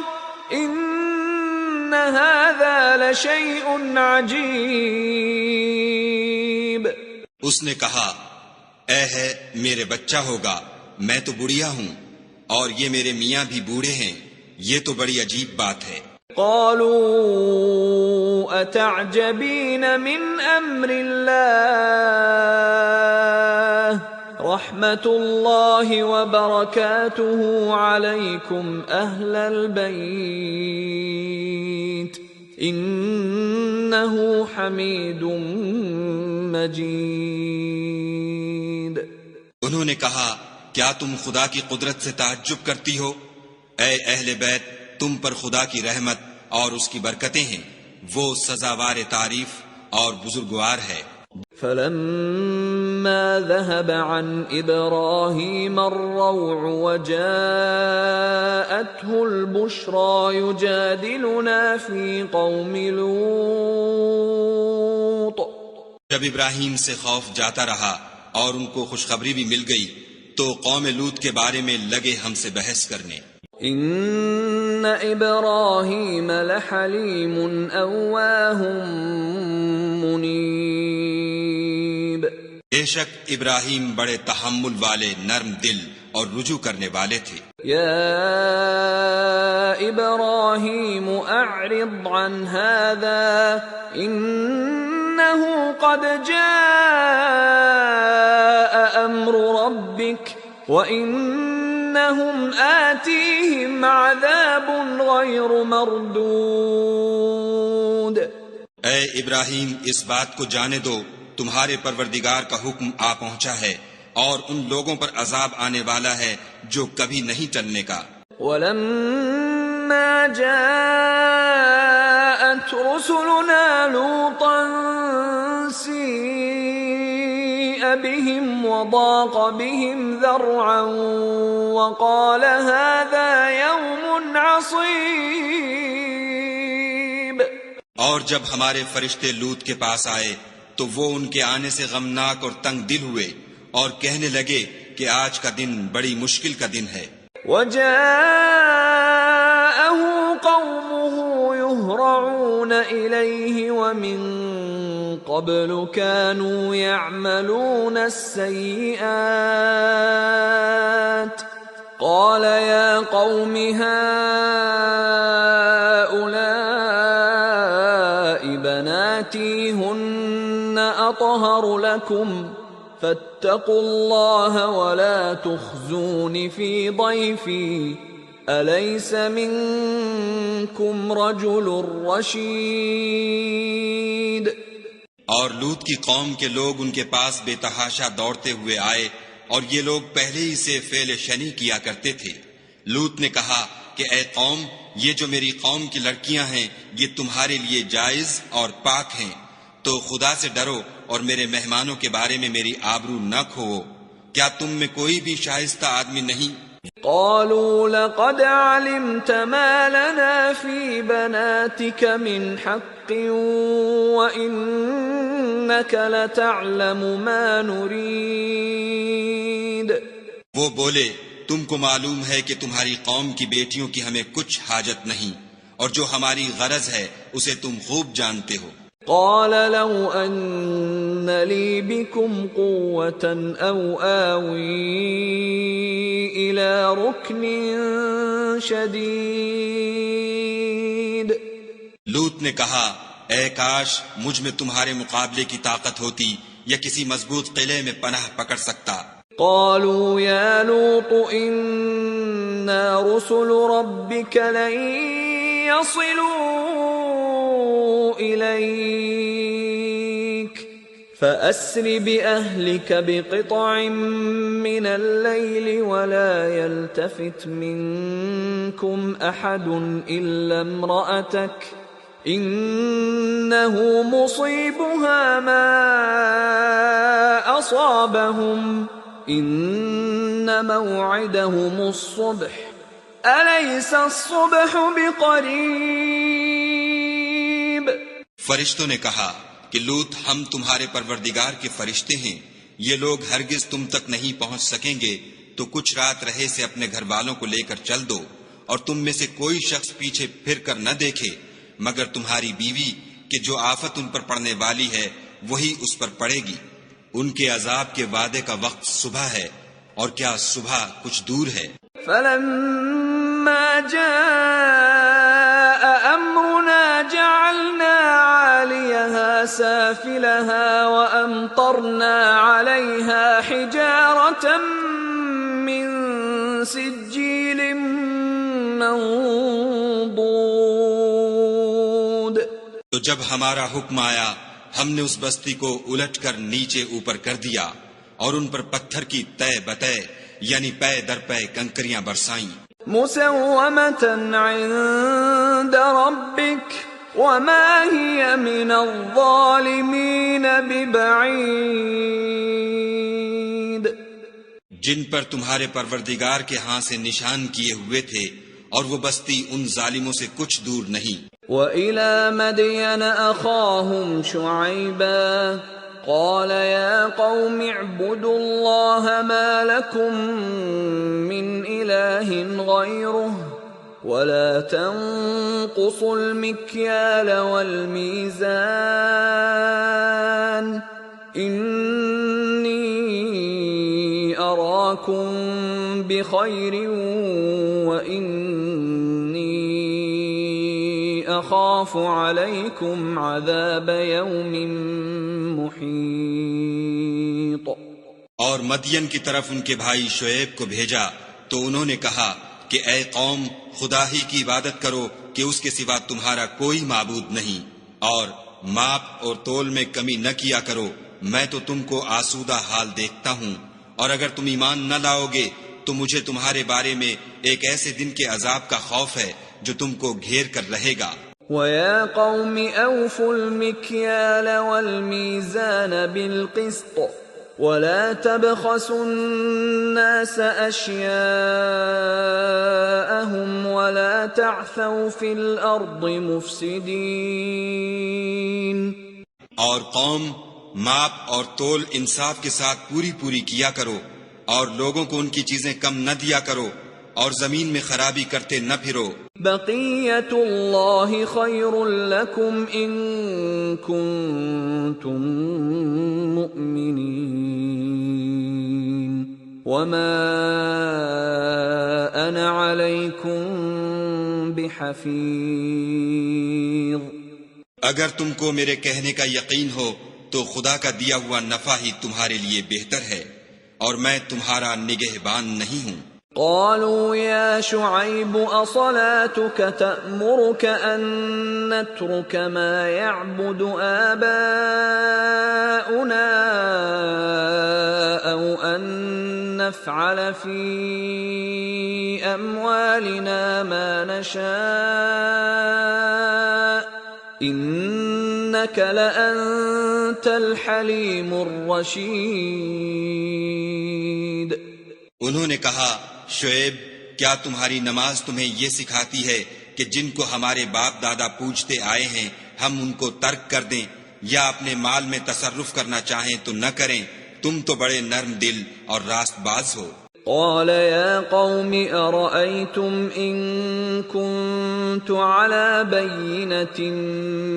إن هذا لشيء عجيب۔ اس نے کہا اے ہے میرے بچہ ہوگا، میں تو بڑھیا ہوں اور یہ میرے میاں بھی بوڑھے ہیں، یہ تو بڑی عجیب بات ہے۔ قالوا أتعجبين من أمر الله رحمة الله وبركاته عليكم أهل البيت إنه حميد مجيد۔ انہوں نے کہا کیا تم خدا کی قدرت سے تعجب کرتی ہو؟ اے اہل بیت، تم پر خدا کی رحمت اور اس کی برکتیں ہیں، وہ سزاوار تعریف اور بزرگوار ہے۔ فلما ذهب عن إبراهيم الروع وجاءته البشرى يجادلنا في قوم لوط۔ جب ابراہیم سے خوف جاتا رہا اور ان کو خوشخبری بھی مل گئی تو قوم لوط کے بارے میں لگے ہم سے بحث کرنے۔ ان ابراہیم لحلیم اواہ منیب۔ بے شک ابراہیم بڑے تحمل والے، نرم دل اور رجوع کرنے والے تھے۔ یا ابراہیم اعرض عن هذا انه قد جاء امر ربک وَإِنَّهُمْ آتِيهِمْ عَذَابٌ غَيْرُ مَرْدُودٍ۔ اے ابراہیم اس بات کو جانے دو تمہارے پروردگار کا حکم آ پہنچا ہے اور ان لوگوں پر عذاب آنے والا ہے جو کبھی نہیں ٹلنے کا۔ وَلَمَّا جَاءَتْ رُسُلُنَا لُوطًا بهم وضاق بهم ذرعا وقال هذا يوم عصيب۔ اور جب ہمارے فرشتے لوط کے پاس آئے تو وہ ان کے آنے سے غمناک اور تنگ دل ہوئے اور کہنے لگے کہ آج کا دن بڑی مشکل کا دن ہے۔ وجاءه قومه يهرعون إليه ومن قبل كانوا يعملون السيئات قال يا قوم هؤلاء بناتي هن أطهر لكم فاتقوا الله ولا تخزون في ضيفي أليس منكم رجل رشيد۔ اور لوط کی قوم کے لوگ ان کے پاس بے تحاشا دوڑتے ہوئے آئے اور یہ لوگ پہلے ہی سے فعل شنی کیا کرتے تھے۔ لوط نے کہا کہ اے قوم، یہ جو میری قوم کی لڑکیاں ہیں یہ تمہارے لیے جائز اور پاک ہیں، تو خدا سے ڈرو اور میرے مہمانوں کے بارے میں میری آبرو نہ کھوؤ۔ کیا تم میں کوئی بھی شائستہ آدمی نہیں؟ قالوا لقد علمت ما لنا في بناتك من حق وإننا إنك لتعلم ما نريد. وہ بولے تم کو معلوم ہے کہ تمہاری قوم کی بیٹیوں کی ہمیں کچھ حاجت نہیں، اور جو ہماری غرض ہے اسے تم خوب جانتے ہو. قال لو أن لي بكم قوة أو آوي إلى ركن شديد. لوط نے کہا اے کاش مجھ میں تمہارے مقابلے کی طاقت ہوتی یا کسی مضبوط قلعے میں پناہ پکڑ سکتا. قالوا يا لوط إنا رسل ربك لن يصلوا إليك فأسر بأهلك بقطع من الليل ولا يلتفت منكم أحد إلا امرأتك إنه مصيبها ما أصابهم إن موعدهم الصبح أليس الصبح بقريب. فرشتوں نے کہا کہ لوط ہم تمہارے پروردگار کے فرشتے ہیں، یہ لوگ ہرگز تم تک نہیں پہنچ سکیں گے، تو کچھ رات رہے سے اپنے گھر والوں کو لے کر چل دو، اور تم میں سے کوئی شخص پیچھے پھر کر نہ دیکھے مگر تمہاری بیوی کہ جو آفت ان پر پڑنے والی ہے وہی اس پر پڑے گی. ان کے عذاب کے وعدے کا وقت صبح ہے، اور کیا صبح کچھ دور ہے. فلما جاء أمرنا جعلنا عاليها سافلها وأمطرنا عليها حجارة من سجيل منضود. تو جب ہمارا حکم آیا ہم نے اس بستی کو الٹ کر نیچے اوپر کر دیا اور ان پر پتھر کی تہ بتہ یعنی پے در پے کنکریاں برسائیں. مسومة عند ربك وما هي من الظالمين ببعيد. جن پر تمہارے پروردگار کے ہاں سے نشان کیے ہوئے تھے، اور وہ بستی ان ظالموں سے کچھ دور نہیں. وَإِلَى مَدْيَنَ أَخَاهُمْ شُعَيْبًا قَالَ يَا قَوْمِ اعْبُدُوا اللَّهَ مَا لَكُمْ مِنْ إِلَٰهٍ غَيْرُهُ وَلَا تَنقُصُوا الْمِكْيَالَ وَالْمِيزَانَ إِنِّي أَرَاكُمْ بِخَيْرٍ وَإِنِّي أخاف عليكم عذاب يوم محيط. اور مدین کی طرف ان کے بھائی شعیب کو بھیجا تو انہوں نے کہا کہ اے قوم خدا ہی کی عبادت کرو کہ اس کے سوا تمہارا کوئی معبود نہیں، اور ماپ اور تول میں کمی نہ کیا کرو، میں تو تم کو آسودہ حال دیکھتا ہوں، اور اگر تم ایمان نہ لاؤ گے تو مجھے تمہارے بارے میں ایک ایسے دن کے عذاب کا خوف ہے جو تم کو گھیر کر رہے گا. وَيَا قَوْمِ أَوْفُوا الْمِكْيَالَ وَالْمِيزَانَ بِالْقِسْطِ وَلَا تَبْخَسُوا النَّاسَ أَشْيَاءَهُمْ وَلَا تَعْثَوْا فِي الْأَرْضِ مُفْسِدِينَ. اور قوم ماپ اور تول انصاف کے ساتھ پوری کیا کرو، اور لوگوں کو ان کی چیزیں کم نہ دیا کرو، اور زمین میں خرابی کرتے نہ پھرو. بقیت اللہ خیر لکم ان کنتم مؤمنین وما انا علیکم بحفیظ. اگر تم کو میرے کہنے کا یقین ہو تو خدا کا دیا ہوا نفع ہی تمہارے لیے بہتر ہے، اور میں تمہارا نگہبان نہیں ہوں. قالوا يا شعيب أصلاتك تأمرك أن نترك ما يعبد آباؤنا أو أن نفعل في أموالنا ما نشاء إنك لأنت الحليم الرشيد. انہوں نے کہا شعیب کیا تمہاری نماز تمہیں یہ سکھاتی ہے کہ جن کو ہمارے باپ دادا پوجتے آئے ہیں ہم ان کو ترک کر دیں، یا اپنے مال میں تصرف کرنا چاہیں تو نہ کریں، تم تو بڑے نرم دل اور راست باز ہو۔ قال يا قوم أرأيتم إن كنت على بينة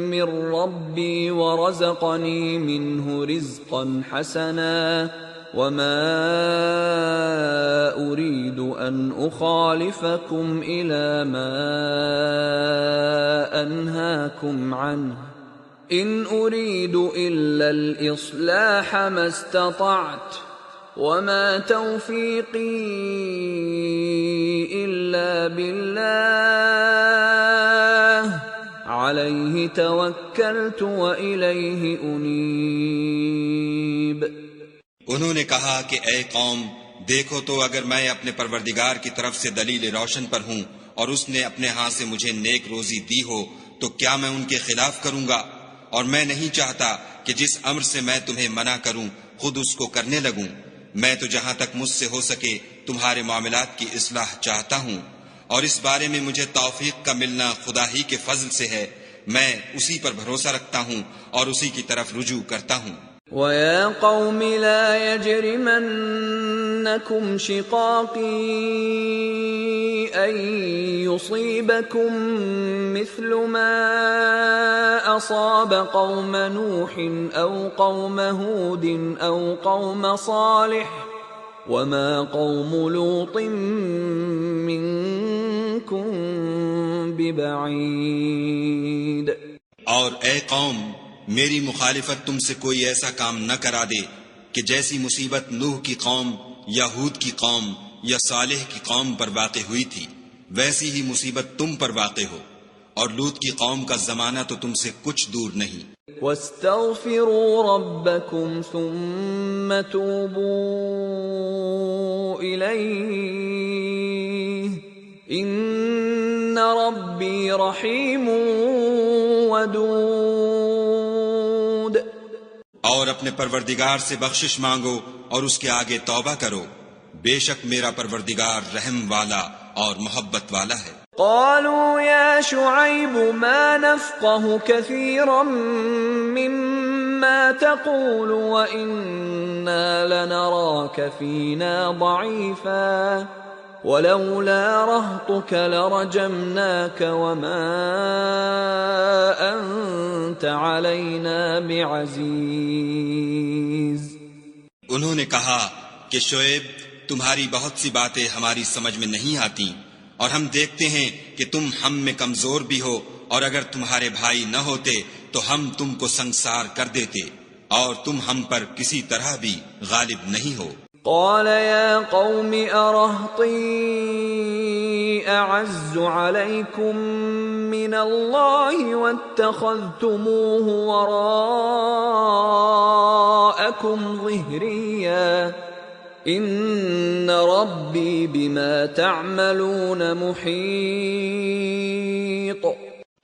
من ربي ورزقني منه رزقا حسنا وما أريد أن أخالفكم إلى ما أنهاكم عنه إن أريد إلا الإصلاح ما استطعت وما توفيقي إلا بالله عليه توكلت وإليه أنيب۔ انہوں نے کہا کہ اے قوم، دیکھو تو اگر میں اپنے پروردگار کی طرف سے دلیل روشن پر ہوں اور اس نے اپنے ہاتھ سے مجھے نیک روزی دی ہو تو کیا میں ان کے خلاف کروں گا؟ اور میں نہیں چاہتا کہ جس امر سے میں تمہیں منع کروں خود اس کو کرنے لگوں۔ میں تو جہاں تک مجھ سے ہو سکے تمہارے معاملات کی اصلاح چاہتا ہوں، اور اس بارے میں مجھے توفیق کا ملنا خدا ہی کے فضل سے ہے۔ میں اسی پر بھروسہ رکھتا ہوں اور اسی کی طرف رجوع کرتا ہوں۔ وَيَا قَوْمِ لَا يَجْرِمَنَّكُمْ شِقَاقِي أَن يُصِيبَكُم مِّثْلُ مَا أَصَابَ قَوْمَ نُوحٍ أَوْ قَوْمَ هُودٍ أَوْ قَوْمَ صَالِحٍ وَمَا قَوْمُ لُوطٍ مِّنكُم بِبَعِيدٍ۔ اور اے قوم، میری مخالفت تم سے کوئی ایسا کام نہ کرا دے کہ جیسی مصیبت نوح کی قوم یا ہود کی قوم یا صالح کی قوم پر واقع ہوئی تھی ویسی ہی مصیبت تم پر واقع ہو، اور لوط کی قوم کا زمانہ تو تم سے کچھ دور نہیں۔ وَاسْتَغْفِرُوا رَبَّكُمْ ثُمَّ تُوبُوا إِلَيْهِ إِنَّ رَبِّي رَحِيمٌ وَدُودٌ۔ اور اپنے پروردگار سے بخشش مانگو اور اس کے آگے توبہ کرو، بے شک میرا پروردگار رحم والا اور محبت والا ہے۔ قالوا يا شعيب ما نفقه كثيرا مما تقول وإنا لنراك فينا ضعيفا ولولا رهطك لرجمناك وما أنت علينا بعزيز۔ انہوں نے کہا کہ شعیب، تمہاری بہت سی باتیں ہماری سمجھ میں نہیں آتی، اور ہم دیکھتے ہیں کہ تم ہم میں کمزور بھی ہو، اور اگر تمہارے بھائی نہ ہوتے تو ہم تم کو سنگسار کر دیتے، اور تم ہم پر کسی طرح بھی غالب نہیں ہو۔ قال يا قوم أرهطي أعز عليكم من الله واتخذتموه وراءكم ظهريا ان ربی بما تعملون محیط۔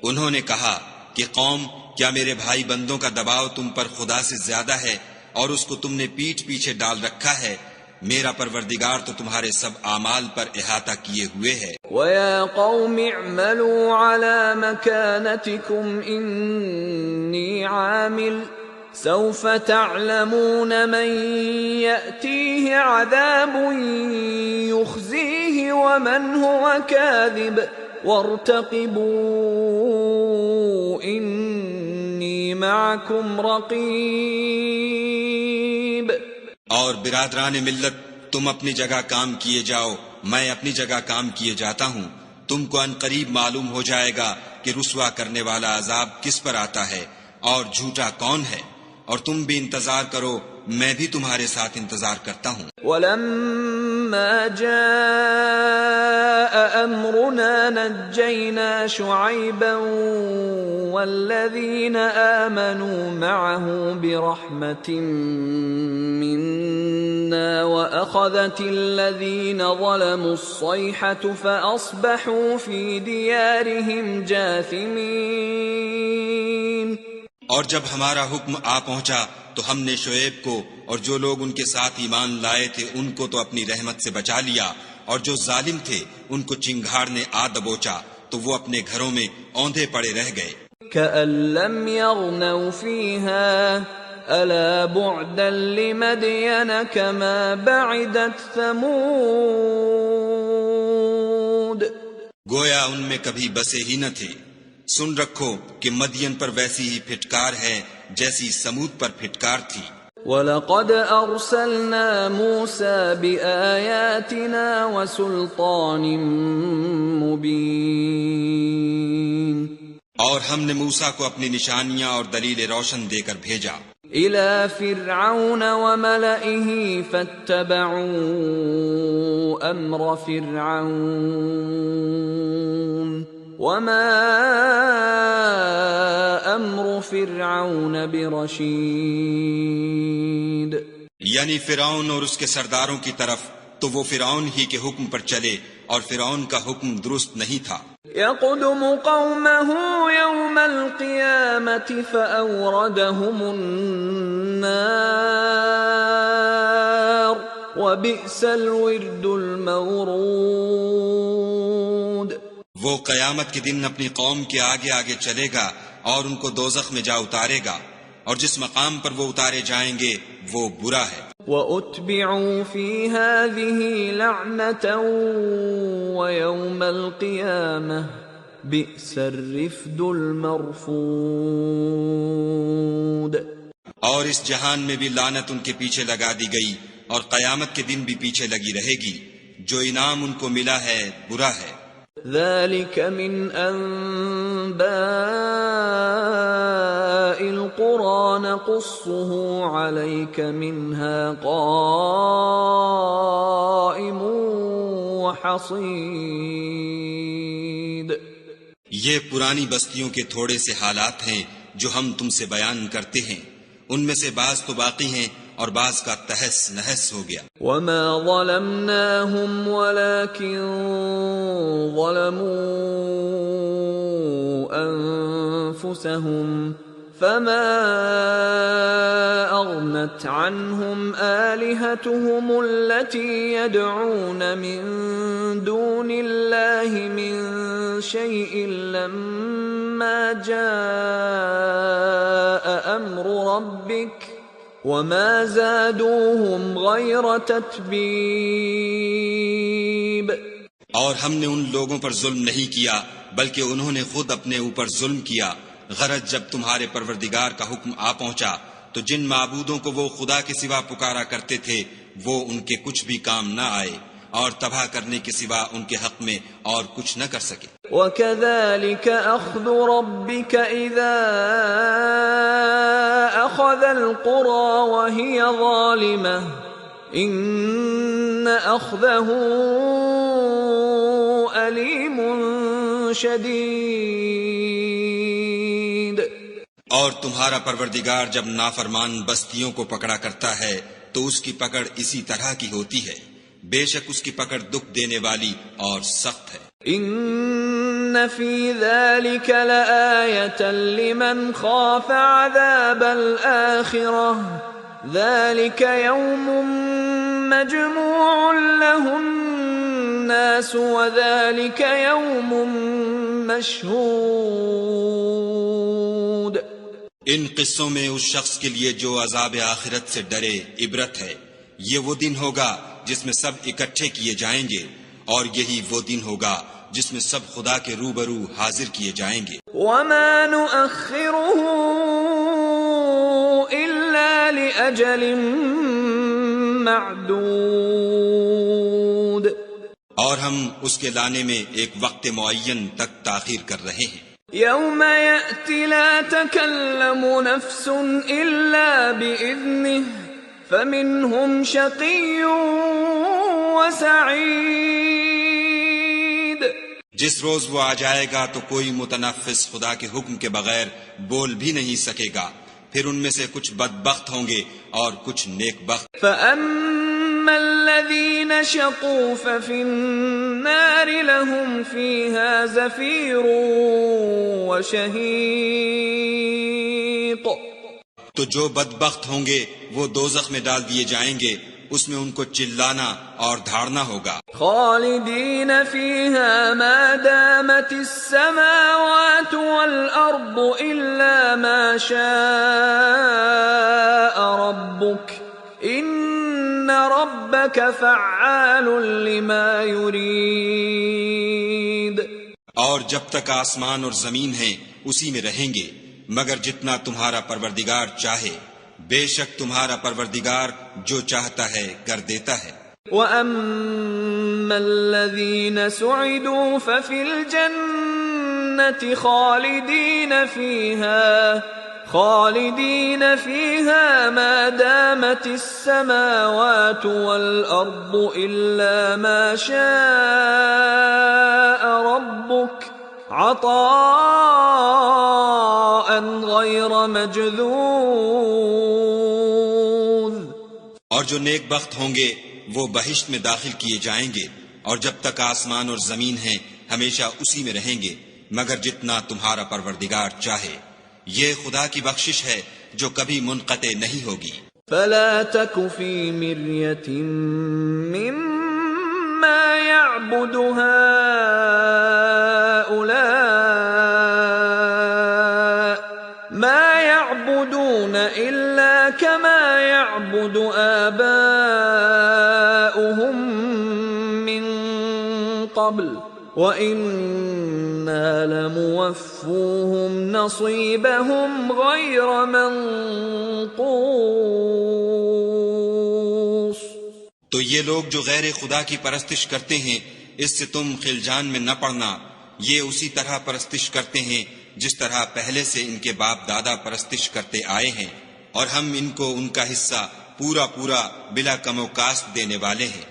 انہوں نے کہا کہ قوم، کیا میرے بھائی بندوں کا دباؤ تم پر خدا سے زیادہ ہے اور اس کو تم نے پیٹھ پیچھے ڈال رکھا ہے؟ میرا پروردگار تو تمہارے سب اعمال پر احاطہ کیے ہوئے ہے۔ وَيَا قَوْمِ اعْمَلُوا عَلَى مَكَانَتِكُمْ إِنِّي عَامِلٌ سوف تعلمون من يأتيه عذاب يخزيه ومن هو كاذب وارتقبوا إني معكم رقيب۔ اور برادران ملت، تم اپنی جگہ کام کیے جاؤ، میں اپنی جگہ کام کیے جاتا ہوں۔ تم کو ان قریب معلوم ہو جائے گا کہ رسوا کرنے والا عذاب کس پر آتا ہے اور جھوٹا کون ہے، اور تم بھی انتظار کرو، میں بھی تمہارے ساتھ انتظار کرتا ہوں۔ وَلَمَّا جَاءَ أَمْرُنَا نَجَّيْنَا شُعَيْبًا وَالَّذِينَ آمَنُوا مَعَهُ بِرَحْمَةٍ مِنَّا وَأَخَذَتِ الَّذِينَ ظَلَمُوا الصَّيْحَةُ فَأَصْبَحُوا فِي دِيَارِهِمْ جَاثِمِينَ۔ اور جب ہمارا حکم آ پہنچا تو ہم نے شعیب کو اور جو لوگ ان کے ساتھ ایمان لائے تھے ان کو تو اپنی رحمت سے بچا لیا، اور جو ظالم تھے ان کو چنگھاڑ نے آ دبوچا تو وہ اپنے گھروں میں اوندھے پڑے رہ گئے۔ كأن لم يغنوا فيها ألا بعدا لمدين كما بعدت ثمود. گویا ان میں کبھی بسے ہی نہ تھے. سن رکھو کہ مدین پر ویسی ہی پھٹکار ہے جیسی سمود پر پھٹکار تھی. وَلَقَدْ أَرْسَلْنَا مُوسَى بِآيَاتِنَا وَسُلْطَانٍ مُبِينٍ. اور ہم نے موسیٰ کو اپنی نشانیاں اور دلیل روشن دے کر بھیجا. إِلَى فِرْعَوْنَ وَمَلَئِهِ فَاتَّبَعُوا أَمْرَ فِرْعَوْنَ وَمَا أَمْرُ فِرْعَوْنَ بِرَشِيدٍ. یعنی فرعون اور اس کے سرداروں کی طرف تو وہ فرعون ہی کے حکم پر چلے اور فرعون کا حکم درست نہیں تھا. يَقْدُمُ قَوْمَهُ يَوْمَ الْقِيَامَةِ فَأَوْرَدَهُمُ النَّارَ وَبِئْسَ الْوِرْدُ الْمَوْرُودُ. وہ قیامت کے دن اپنی قوم کے آگے آگے چلے گا اور ان کو دوزخ میں جا اتارے گا، اور جس مقام پر وہ اتارے جائیں گے وہ برا ہے. وَأُتْبِعُوا فِي هَذِهِ لَعْنَةً وَيَوْمَ الْقِيَامَةِ بِئْسَ الرِّفْدُ الْمَرْفُودُ. اور اس جہان میں بھی لعنت ان کے پیچھے لگا دی گئی، اور قیامت کے دن بھی پیچھے لگی رہے گی. جو انعام ان کو ملا ہے برا ہے. ذَلِكَ مِنْ أَنْبَاءِ الْقُرَى نَقُصُّهُ عَلَيْكَ مِنْهَا قَائِمٌ وَحَصِيدٌ. یہ پرانی بستیوں کے تھوڑے سے حالات ہیں جو ہم تم سے بیان کرتے ہیں. ان میں سے بعض تو باقی ہیں اور بعض کا تہس نہس ہو گیا. وَمَا ظَلَمْنَاهُمْ وَلَكِنْ ظَلَمُوا أَنفُسَهُمْ فَمَا أَغْنَتْ عَنْهُمْ آلِهَتُهُمُ الَّتِي يَدْعُونَ مِن دُونِ اللَّهِ مِن شَيْءٍ لَمَّا جَاءَ أَمْرُ رَبِّكَ وَمَا زَادُوهُمْ غَيْرَ تَتْبِيبٍ. اور ہم نے ان لوگوں پر ظلم نہیں کیا بلکہ انہوں نے خود اپنے اوپر ظلم کیا. غرض جب تمہارے پروردگار کا حکم آ پہنچا تو جن معبودوں کو وہ خدا کے سوا پکارا کرتے تھے وہ ان کے کچھ بھی کام نہ آئے اور تباہ کرنے کے سوا ان کے حق میں اور کچھ نہ کر سکے. وَكَذَلِكَ أَخْذُ رَبِّكَ إِذَا أَخَذَ الْقُرَى وَهِيَ ظَالِمَةٌ إِنَّ أَخْذَهُ أَلِيمٌ شَدِيدٌ. اور تمہارا پروردگار جب نافرمان بستیوں کو پکڑا کرتا ہے تو اس کی پکڑ اسی طرح کی ہوتی ہے. بے شک اس کی پکڑ دکھ دینے والی اور سخت ہے. إِنَّ فِي ذَلِكَ لَآيَةً لِمَنْ خَافَ عَذَابَ الْآخِرَةِ ذَلِكَ يَوْمٌ مَجْمُوعٌ لَهُ النَّاسُ وَذَلِكَ يَوْمٌ مَشْهُودٌ. ان قصوں میں اس شخص کے لیے جو عذاب آخرت سے ڈرے عبرت ہے. یہ وہ دن ہوگا جس میں سب اکٹھے کیے جائیں گے، اور یہی وہ دن ہوگا جس میں سب خدا کے روبرو حاضر کیے جائیں گے. وَمَا نُؤَخِّرُهُ إِلَّا لِأَجَلٍ مَّعْدُودٍ. اور ہم اس کے لانے میں ایک وقت معین تک تاخیر کر رہے ہیں. يَوْمَ يَأْتِ لَا تَكَلَّمُ نَفْسٌ إِلَّا بِإِذْنِهِ فَمِنْهُمْ شَقِيٌّ وَسَعِيدٌ. جس روز وہ آ جائے گا تو کوئی متنفس خدا کے حکم کے بغیر بول بھی نہیں سکے گا. پھر ان میں سے کچھ بدبخت ہوں گے اور کچھ نیک بخت. فَأَمَّا الَّذِينَ شَقُوا فَفِي النَّارِ لَهُمْ فِيهَا زَفِيرٌ وَشَهِيقٌ. تو جو بدبخت ہوں گے وہ دوزخ میں ڈال دیے جائیں گے اس میں ان کو چلانا اور دھاڑنا ہوگا. خالدین فیہا ما دامت السماوات والارض الا ما شاء ربک ان ربک فعال لما یرید. اور جب تک آسمان اور زمین ہیں اسی میں رہیں گے مگر جتنا تمہارا پروردگار چاہے. بے شک تمہارا پروردگار جو چاہتا ہے کر دیتا ہے. وَأَمَّا الَّذِينَ سُعِدُوا فَفِي الْجَنَّةِ خَالِدِينَ فِيهَا مَا دَامَتِ السَّمَاوَاتُ وَالْأَرْضُ إِلَّا مَا شَاءَ رَبُّكَ عطاء غیر مجذوذ. اور جو نیک بخت ہوں گے وہ بہشت میں داخل کیے جائیں گے اور جب تک آسمان اور زمین ہیں ہمیشہ اسی میں رہیں گے مگر جتنا تمہارا پروردگار چاہے. یہ خدا کی بخشش ہے جو کبھی منقطع نہیں ہوگی. فلا تک فی مریۃ مما یعبد هؤلاء ما يعبدون الا كما يعبد آباؤهم من قبل وَإِنَّا لَمُوَفُّوهُمْ نَصِيبَهُمْ غَيْرَ مَنْقُوصٍ. تو یہ لوگ جو غیر خدا کی پرستش کرتے ہیں اس سے تم خلجان میں نہ پڑنا. یہ اسی طرح پرستش کرتے ہیں جس طرح پہلے سے ان کے باپ دادا پرستش کرتے آئے ہیں اور ہم ان کو ان کا حصہ پورا پورا بلا کم و کاست دینے والے ہیں.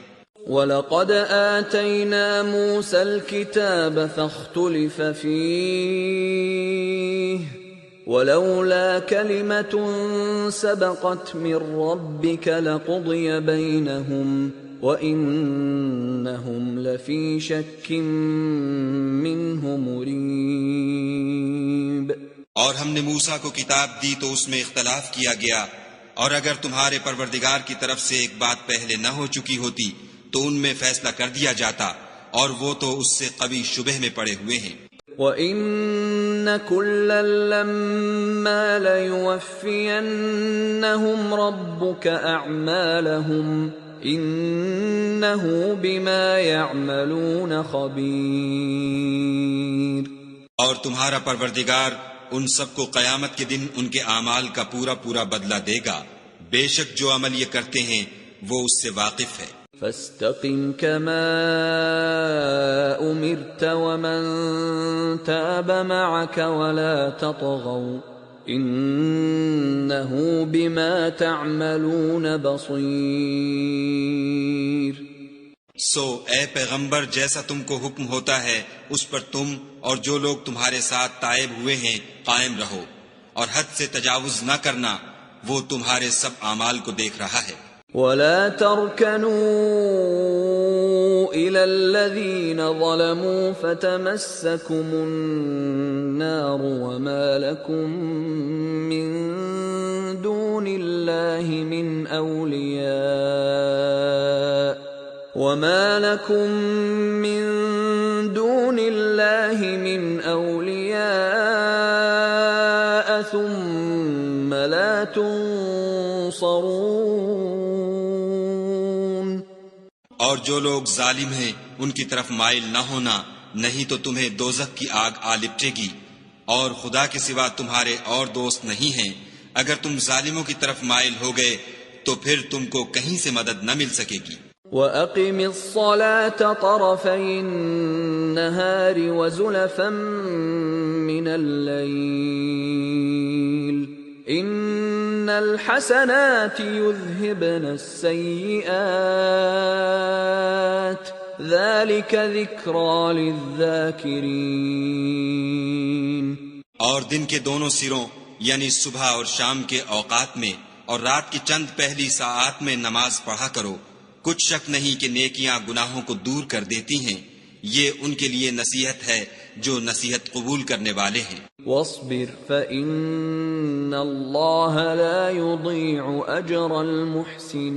وَلَقَدْ آتَيْنَا مُوسَى الْكِتَابَ فَاخْتُلِفَ فِيهِ وَلَوْلَا كَلِمَةٌ سَبَقَتْ مِنْ رَبِّكَ لَقُضِيَ بَيْنَهُمْ وَإِنَّهُمْ لَفِي شَكٍّ مِّنْهُ مُرِيبٍ. اور ہم نے موسیٰ کو کتاب دی تو اس میں اختلاف کیا گیا اور اگر تمہارے پروردگار کی طرف سے ایک بات پہلے نہ ہو چکی ہوتی تو ان میں فیصلہ کر دیا جاتا اور وہ تو اس سے قوی شبہ میں پڑے ہوئے ہیں. وَإِنَّ كُلًّا لَمَّا لَيُوَفِّيَنَّهُمْ رَبُّكَ أَعْمَالَهُمْ إِنَّهُ بِمَا يَعْمَلُونَ خَبِيرٌ. اور تمہارا پروردگار ان سب کو قیامت کے دن ان کے اعمال کا پورا پورا بدلہ دے گا. بے شک جو عمل یہ کرتے ہیں وہ اس سے واقف ہے. فاستقم كما أمرت ومن تاب معك ولا تطغوا إنه بما تعملون بصير. سو اے پیغمبر جیسا تم کو حکم ہوتا ہے اس پر تم اور جو لوگ تمہارے ساتھ تائب ہوئے ہیں قائم رہو اور حد سے تجاوز نہ کرنا. وہ تمہارے سب اعمال کو دیکھ رہا ہے. ولا تركنوا إلى الذين ظلموا فتمسكم النار وما لكم من دون الله من أولياء ثم لا تنصرون. اور جو لوگ ظالم ہیں ان کی طرف مائل نہ ہونا نہیں تو تمہیں دوزخ کی آگ آ لپٹے گی اور خدا کے سوا تمہارے اور دوست نہیں ہیں. اگر تم ظالموں کی طرف مائل ہو گئے تو پھر تم کو کہیں سے مدد نہ مل سکے گی. وَأَقِمِ الصَّلَاةَ طَرَفَيِ النَّهَارِ وَزُلَفًا مِّنَ اللَّيْلِ إِنَّ الْحَسَنَاتِ يُذْهِبْنَ السَّيِّئَاتِ ذَلِكَ ذِكْرَى لِلذَّاكِرِينَ. اور دن کے دونوں سروں یعنی صبح اور شام کے اوقات میں اور رات کی چند پہلی ساعات میں نماز پڑھا کرو. کچھ شک نہیں کہ نیکیاں گناہوں کو دور کر دیتی ہیں. یہ ان کے لیے نصیحت ہے جو نصیحت قبول کرنے والے ہیں۔ واصبر فإن اللہ لا يضيع اجر المحسنین،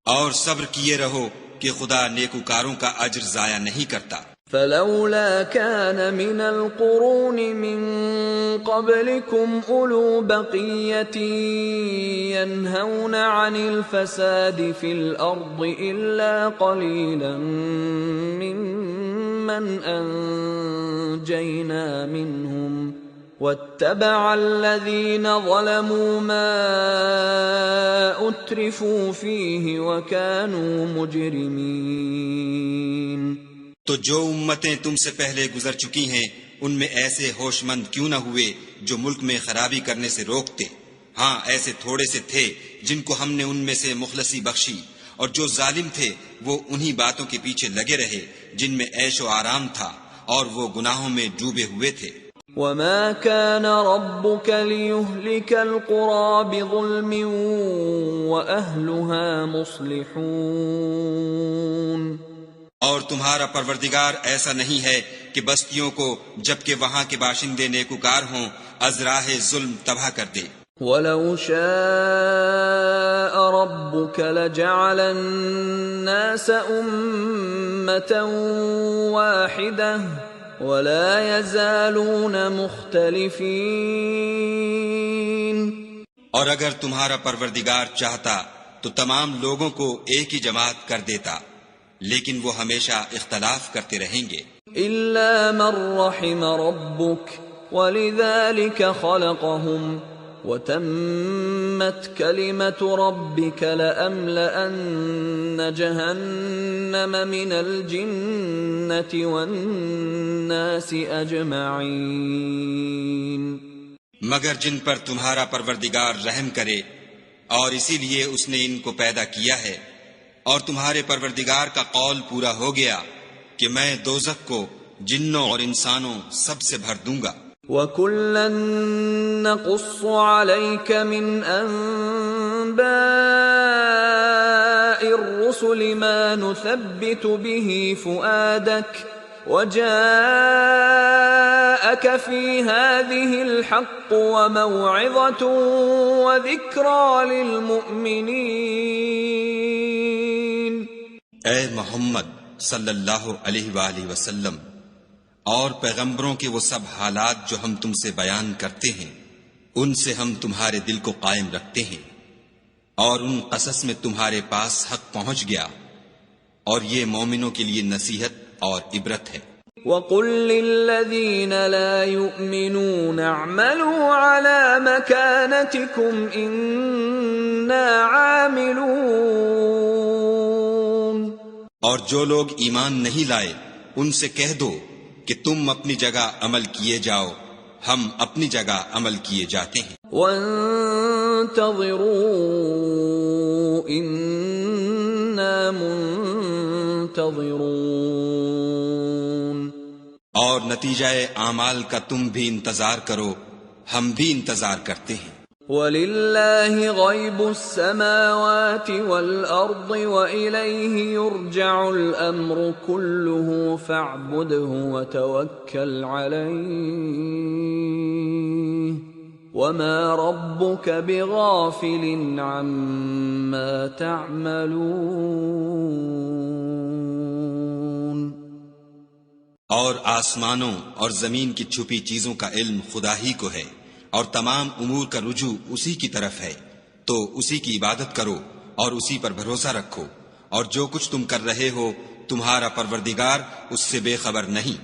اور صبر کیے رہو کہ خدا نیکوکاروں کا اجر ضائع نہیں کرتا۔ فلولا كان من القرون من قبلكم أولو بقية ينهون عن الفساد في الأرض إلا قليلا ممن أنجينا منهم واتبع الذين ظلموا ما أترفوا فيه وكانوا مجرمين۔ تو جو امتیں تم سے پہلے گزر چکی ہیں ان میں ایسے ہوش مند کیوں نہ ہوئے جو ملک میں خرابی کرنے سے روکتے؟ ہاں ایسے تھوڑے سے تھے جن کو ہم نے ان میں سے مخلصی بخشی، اور جو ظالم تھے وہ انہی باتوں کے پیچھے لگے رہے جن میں عیش و آرام تھا، اور وہ گناہوں میں ڈوبے ہوئے تھے۔ وَمَا كَانَ رَبُّكَ لِيُهْلِكَ الْقُرَى بِظُلْمٍ وَأَهْلُهَا مُصْلِحُونَ، اور تمہارا پروردگار ایسا نہیں ہے کہ بستیوں کو جبکہ وہاں کے باشندے نیکوکار ہوں از راہ ظلم تباہ کر دے۔ وَلَوْ شَاءَ رَبُّكَ لَجَعَلَ النَّاسَ أُمَّةً وَاحِدَةً وَلَا يَزَالُونَ مُخْتَلِفِينَ، اور اگر تمہارا پروردگار چاہتا تو تمام لوگوں کو ایک ہی جماعت کر دیتا، لیکن وہ ہمیشہ اختلاف کرتے رہیں گے۔ إِلَّا مَن رَّحِمَ رَبُّكَ وَلِذَلِكَ خَلَقَهُمْ وَتَمَّتْ كَلِمَةُ رَبِّكَ لَأَمْلَأَنَّ جَهَنَّمَ مِنَ الْجِنَّةِ وَالنَّاسِ أَجْمَعِينَ، مگر جن پر تمہارا پروردگار رحم کرے، اور اسی لیے اس نے ان کو پیدا کیا ہے، اور تمہارے پروردگار کا قول پورا ہو گیا کہ میں دوزخ کو جنوں اور انسانوں سب سے بھر دوں گا۔ وَكُلًّا نَّقُصُّ عَلَيْكَ مِنْ أَنبَاءِ الرُّسُلِ مَا نُثَبِّتُ بِهِ فُؤَادَكَ وَجَاءَكَ فِي هَٰذِهِ الْحَقُّ وَمَوْعِظَةٌ وَذِكْرَىٰ لِلْمُؤْمِنِينَ۔ اے محمد صلی اللہ علیہ وآلہ وسلم، اور پیغمبروں کے وہ سب حالات جو ہم تم سے بیان کرتے ہیں ان سے ہم تمہارے دل کو قائم رکھتے ہیں، اور ان قصص میں تمہارے پاس حق پہنچ گیا، اور یہ مومنوں کے لیے نصیحت اور عبرت ہے۔ وَقُل لِّلَّذِينَ لَا يُؤْمِنُونَ اعْمَلُوا عَلَىٰ مَكَانَتِكُمْ إِنَّا عَامِلُونَ، اور جو لوگ ایمان نہیں لائے ان سے کہہ دو کہ تم اپنی جگہ عمل کیے جاؤ، ہم اپنی جگہ عمل کیے جاتے ہیں۔ وَانتَظِرُوا إِنَّا مُنتَظِرُونَ، اور نتیجہ اعمال کا تم بھی انتظار کرو، ہم بھی انتظار کرتے ہیں۔ وَلِلَّهِ غَيْبُ السَّمَاوَاتِ وَالْأَرْضِ وَإِلَيْهِ يُرْجَعُ الْأَمْرُ كُلُّهُ فَاعْبُدْهُ وَتَوَكَّلْ عَلَيْهِ وَمَا رَبُّكَ بِغَافِلٍ عَمَّا تَعْمَلُونَ۔ اور آسمانوں اور زمین کی چھپی چیزوں کا علم خدا ہی کو ہے، اور تمام امور کا رجوع اسی کی طرف ہے، تو اسی کی عبادت کرو اور اسی پر بھروسہ رکھو، اور جو کچھ تم کر رہے ہو تمہارا پروردگار اس سے بے خبر نہیں۔